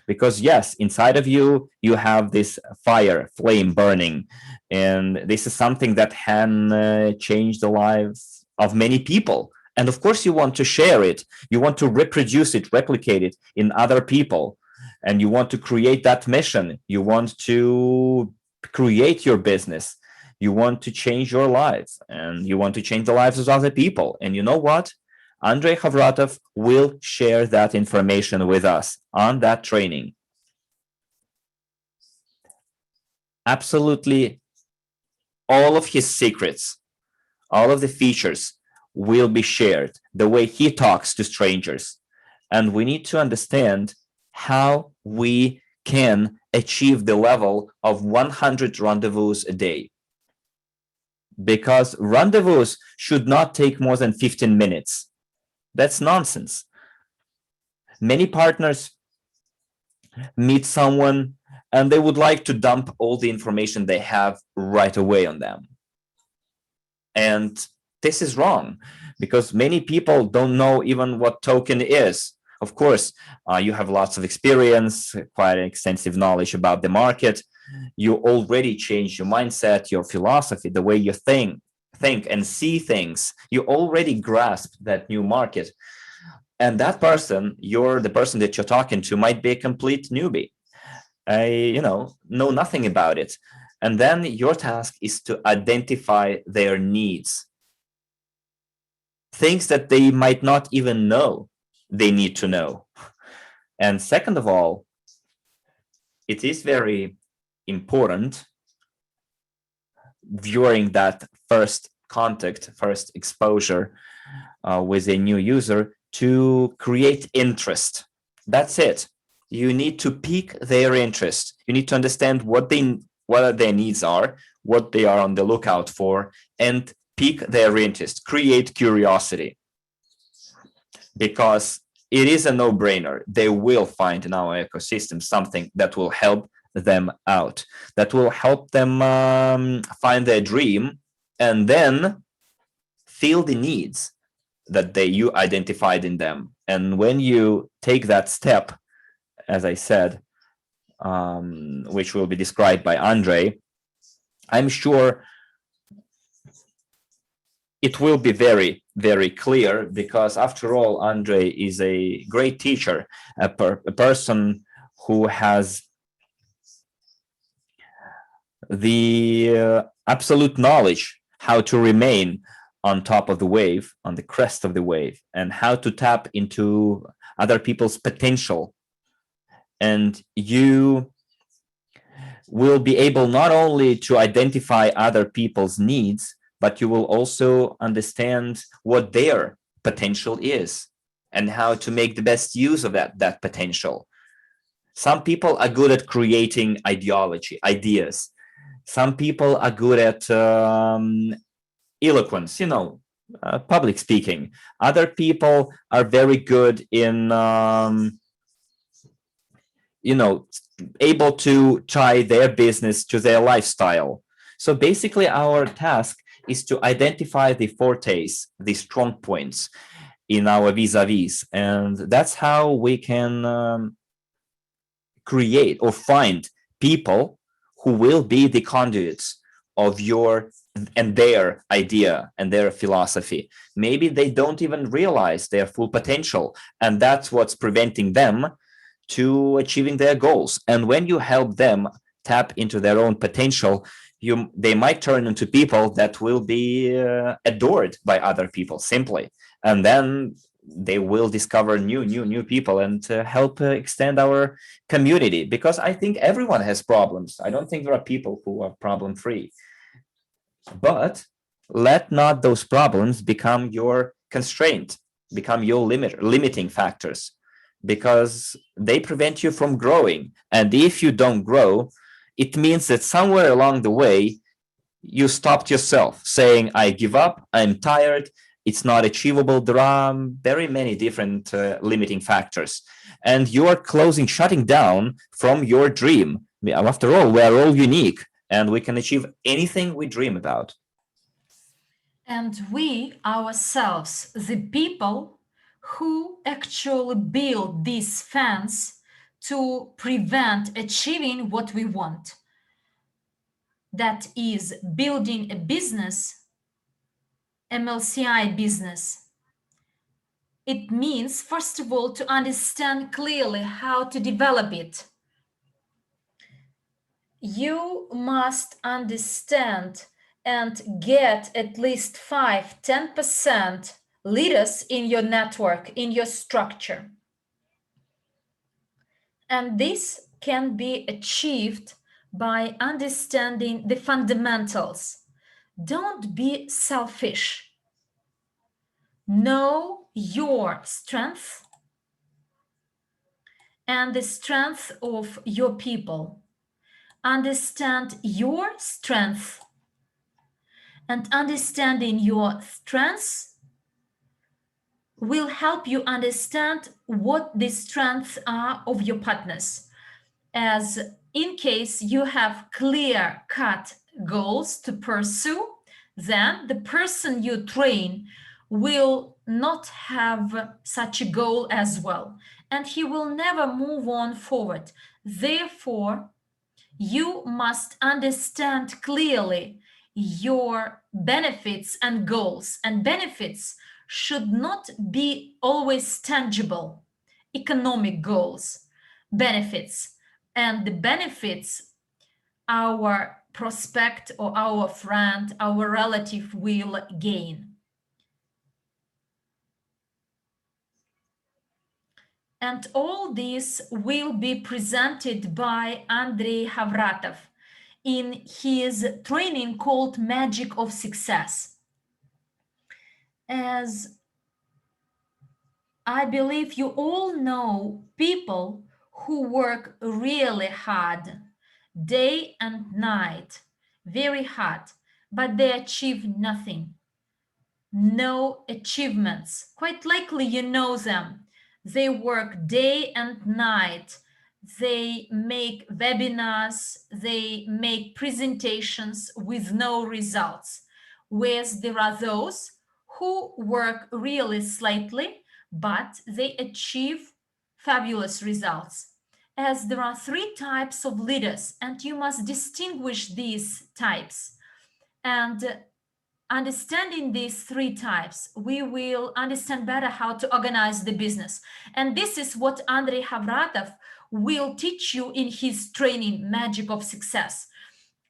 Because yes, inside of you, you have this fire, flame burning. And this is something that can change the lives of many people. And of course, you want to share it. You want to reproduce it, replicate it in other people. And you want to create that mission. You want to create your business. You want to change your life, and you want to change the lives of other people. And you know what? Andrey Khovratov will share that information with us on that training. Absolutely all of his secrets, all of the features will be shared, the way he talks to strangers. And we need to understand how we can achieve the level of 100 rendezvous a day. Because rendezvous should not take more than 15 minutes. That's nonsense. Many partners meet someone and they would like to dump all the information they have right away on them. And this is wrong, because many people don't know even what token is. Of course, you have lots of experience, quite extensive knowledge about the market. You already changed your mindset, your philosophy, the way you think and see things. You already grasp that new market. And that person, the person that you're talking to, might be a complete newbie. Know nothing about it. And then your task is to identify their needs. Things that they might not even know they need to know. And second of all, it is very important during that first contact, first exposure with a new user to create interest. That's it. You need to pique their interest. You need to understand what their needs are, what they are on the lookout for, and pique their interest, create curiosity. Because it is a no-brainer. They will find in our ecosystem something that will help them out, that will help them find their dream and then feel the needs that you identified in them. And when you take that step, as I said, which will be described by Andrey, I'm sure it will be very, very clear, because after all, Andrey is a great teacher, a person who has the absolute knowledge how to remain on top of the wave, on the crest of the wave, and how to tap into other people's potential. And you will be able not only to identify other people's needs, but you will also understand what their potential is and how to make the best use of that potential. Some people are good at creating ideas. Some people are good at eloquence, public speaking. Other people are very good in, able to tie their business to their lifestyle. So basically, our task is to identify the fortes, the strong points in our vis-a-vis, and that's how we can create or find people who will be the conduits of your and their idea and their philosophy. Maybe they don't even realize their full potential, and that's what's preventing them to achieving their goals. And when you help them tap into their own potential, they might turn into people that will be adored by other people simply, and then they will discover new people and help extend our community, because I think everyone has problems. I don't think there are people who are problem free, but let not those problems become your constraint, become your limiting factors, because they prevent you from growing. And if you don't grow, it means that somewhere along the way, you stopped yourself saying, I give up, I'm tired, it's not achievable. There are very many different limiting factors, and you are shutting down from your dream. After all, we are all unique, and we can achieve anything we dream about. And we ourselves, the people who actually build this fence to prevent achieving what we want. That is building a business, MLCI business. It means, first of all, to understand clearly how to develop it. You must understand and get at least 5-10% leaders in your network, in your structure. And this can be achieved by understanding the fundamentals. Don't be selfish. Know your strength and the strength of your people. Understand your strength, and understanding your strengths will help you understand what the strengths are of your partners. As in case you have clear-cut goals to pursue, then the person you train will not have such a goal as well, and he will never move on forward. Therefore, you must understand clearly your benefits and goals, and benefits should not be always tangible. Economic goals, benefits, and the benefits our prospect or our friend, our relative will gain. And all this will be presented by Andrey Khovratov in his training called Magic of Success. As I believe you all know people who work really hard, day and night, very hard, but they achieve nothing. No achievements. Quite likely you know them. They work day and night. They make webinars, they make presentations with no results. Whereas there are those who work really slightly, but they achieve fabulous results. As there are 3 types of leaders, and you must distinguish these types. And understanding these three types, we will understand better how to organize the business. And this is what Andrey Khovratov will teach you in his training, Magic of Success.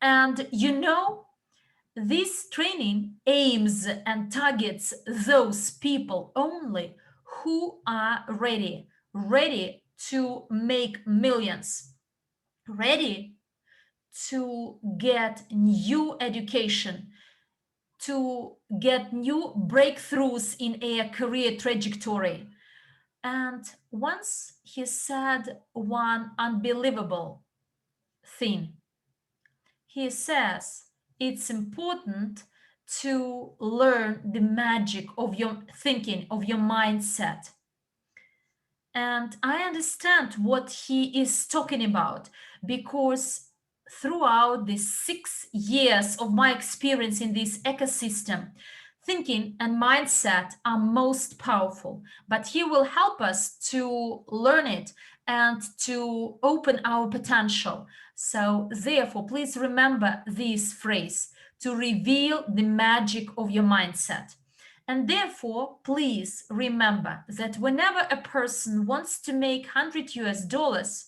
And you know, this training aims and targets those people only who are ready to make millions, ready to get new education, to get new breakthroughs in a career trajectory. And once he said one unbelievable thing. He says it's important to learn the magic of your thinking, of your mindset. And I understand what he is talking about, because throughout the 6 years of my experience in this ecosystem, thinking and mindset are most powerful, but he will help us to learn it and to open our potential. So therefore, please remember this phrase, to reveal the magic of your mindset. And therefore, please remember that whenever a person wants to make 100 US dollars,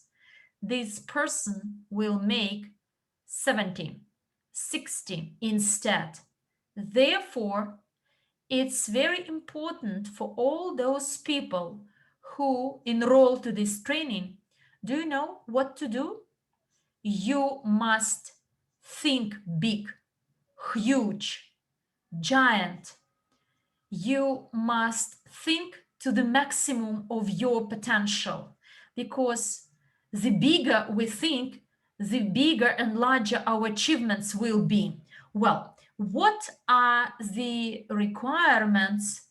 this person will make 70, 60 instead. Therefore, it's very important for all those people who enroll to this training. Do you know what to do? You must think big, huge, giant. You must think to the maximum of your potential, because the bigger we think, the bigger and larger our achievements will be. Well, what are the requirements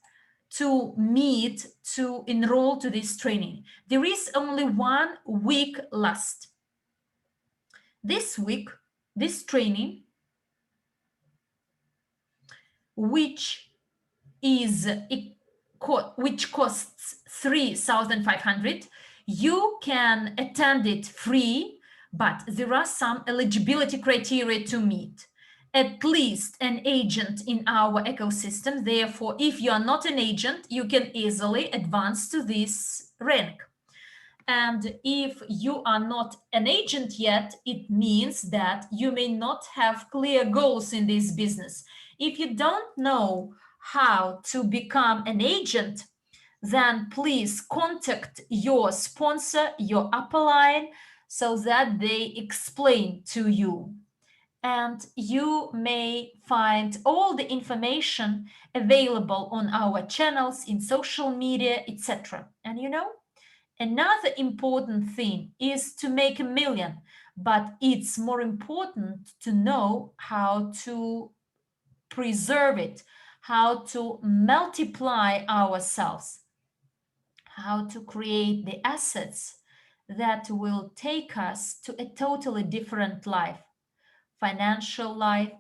to meet to enroll to this training? There is only 1 week left. This week, this training, which costs 3,500, you can attend it free, but there are some eligibility criteria to meet. At least an agent in our ecosystem. Therefore, if you are not an agent, you can easily advance to this rank. And if you are not an agent yet, it means that you may not have clear goals in this business. If you don't know how to become an agent, then please contact your sponsor, your upline, so that they explain to you. And you may find all the information available on our channels, in social media, etc. And you know, another important thing is to make 1 million, but it's more important to know how to preserve it, how to multiply ourselves, how to create the assets that will take us to a totally different life, financial life.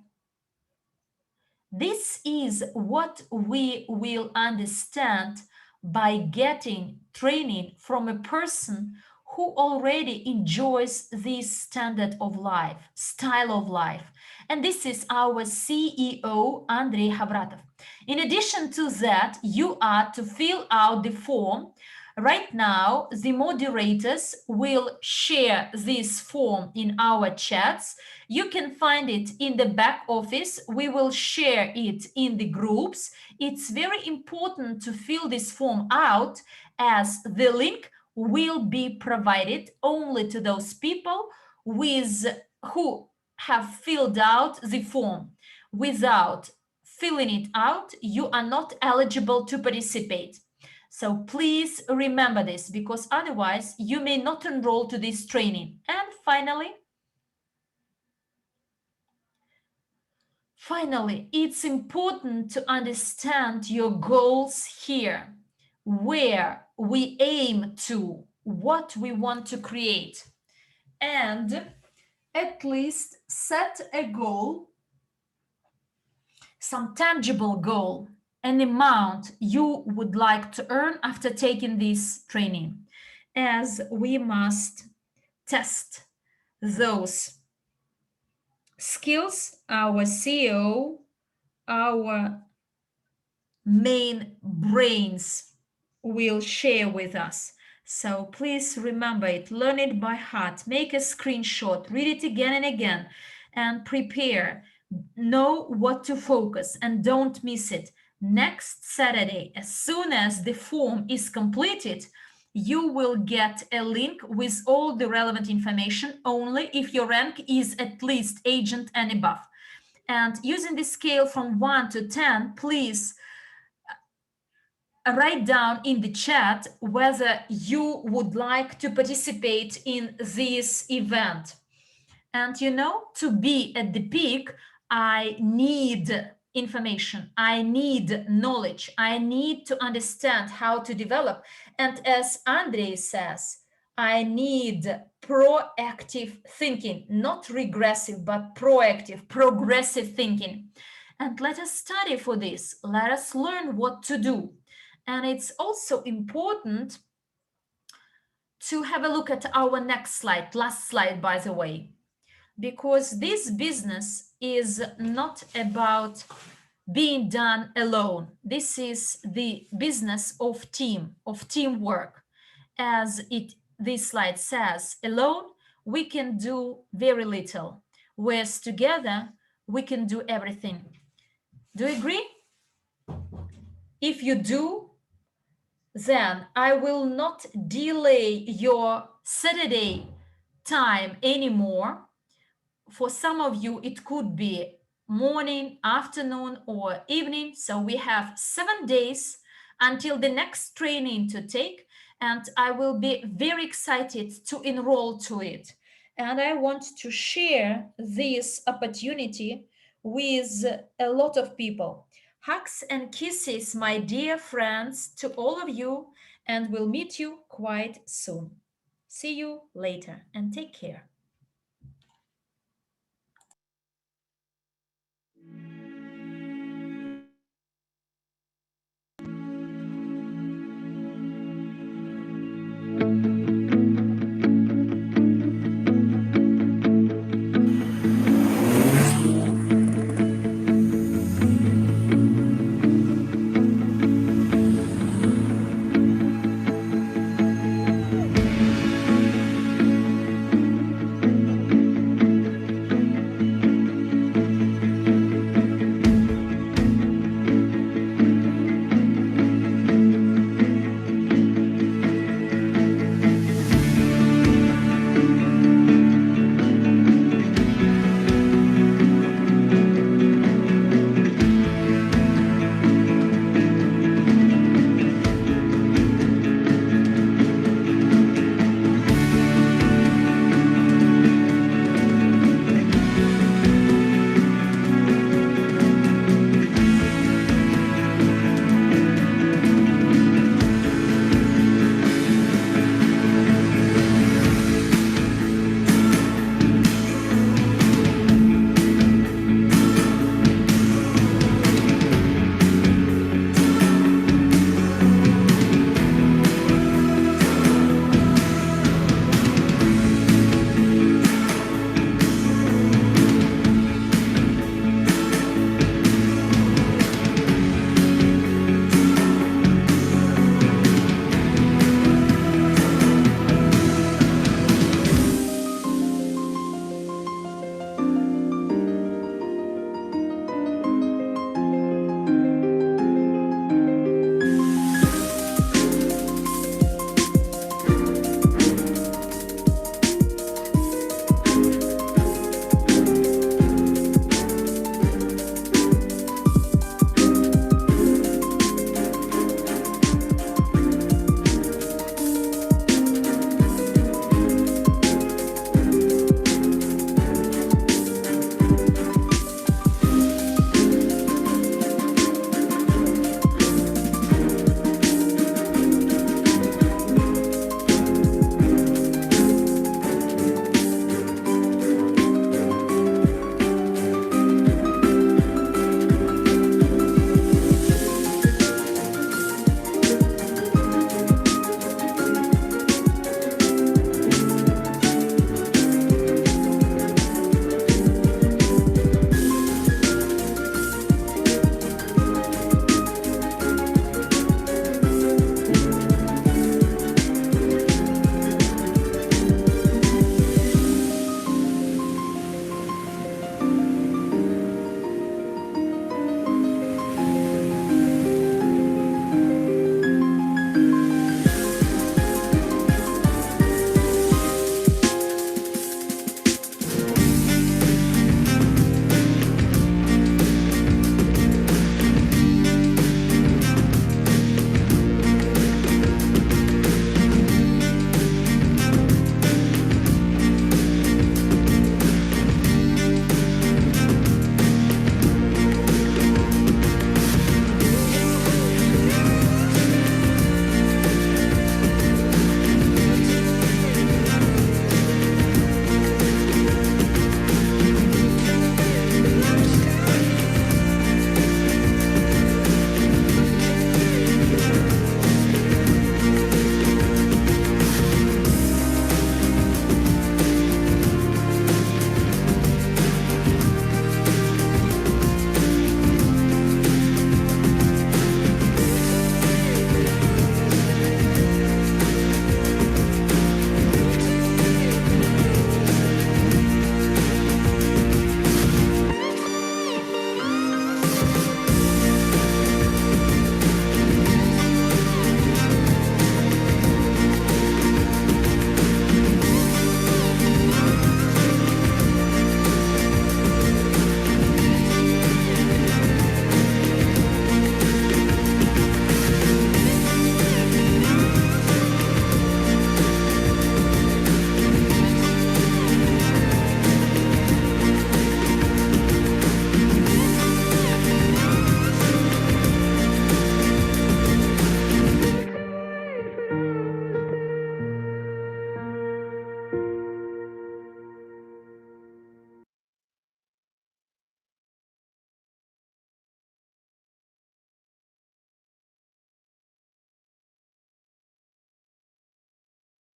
This is what we will understand by getting training from a person who already enjoys this standard of life, style of life. And this is our CEO, Andrey Khovratov. In addition to that, you are to fill out the form. Right now, the moderators will share this form in our chats. You can find it in the back office. We will share it in the groups. It's very important to fill this form out, as the link will be provided only to those people who have filled out the form. Without filling it out, you are not eligible to participate. So please remember this, because otherwise you may not enroll to this training. And finally, it's important to understand your goals here, where we aim to, what we want to create, and at least set a goal, some tangible goal, an amount you would like to earn after taking this training, as we must test those skills our CEO our main brains will share with us. So please remember it, learn it by heart, make a screenshot, read it again and again, and prepare. Know what to focus and don't miss it. Next Saturday, as soon as the form is completed, you will get a link with all the relevant information only if your rank is at least agent and above. And using the scale from 1 to 10, please write down in the chat whether you would like to participate in this event. And you know, to be at the peak, I need information, I need knowledge, I need to understand how to develop. And as Andrey says, I need proactive thinking, not regressive, but proactive, progressive thinking. And let us study for this. Let us learn what to do. And it's also important to have a look at our next slide, last slide, by the way, because this business is not about being done alone. This is the business of teamwork. As this slide says, alone, we can do very little, whereas together, we can do everything. Do you agree? If you do, then I will not delay your Saturday time anymore. For some of you, it could be morning, afternoon, or evening. So we have 7 days until the next training to take, and I will be very excited to enroll to it. And I want to share this opportunity with a lot of people. Hugs and kisses, my dear friends, to all of you, and we'll meet you quite soon. See you later and take care.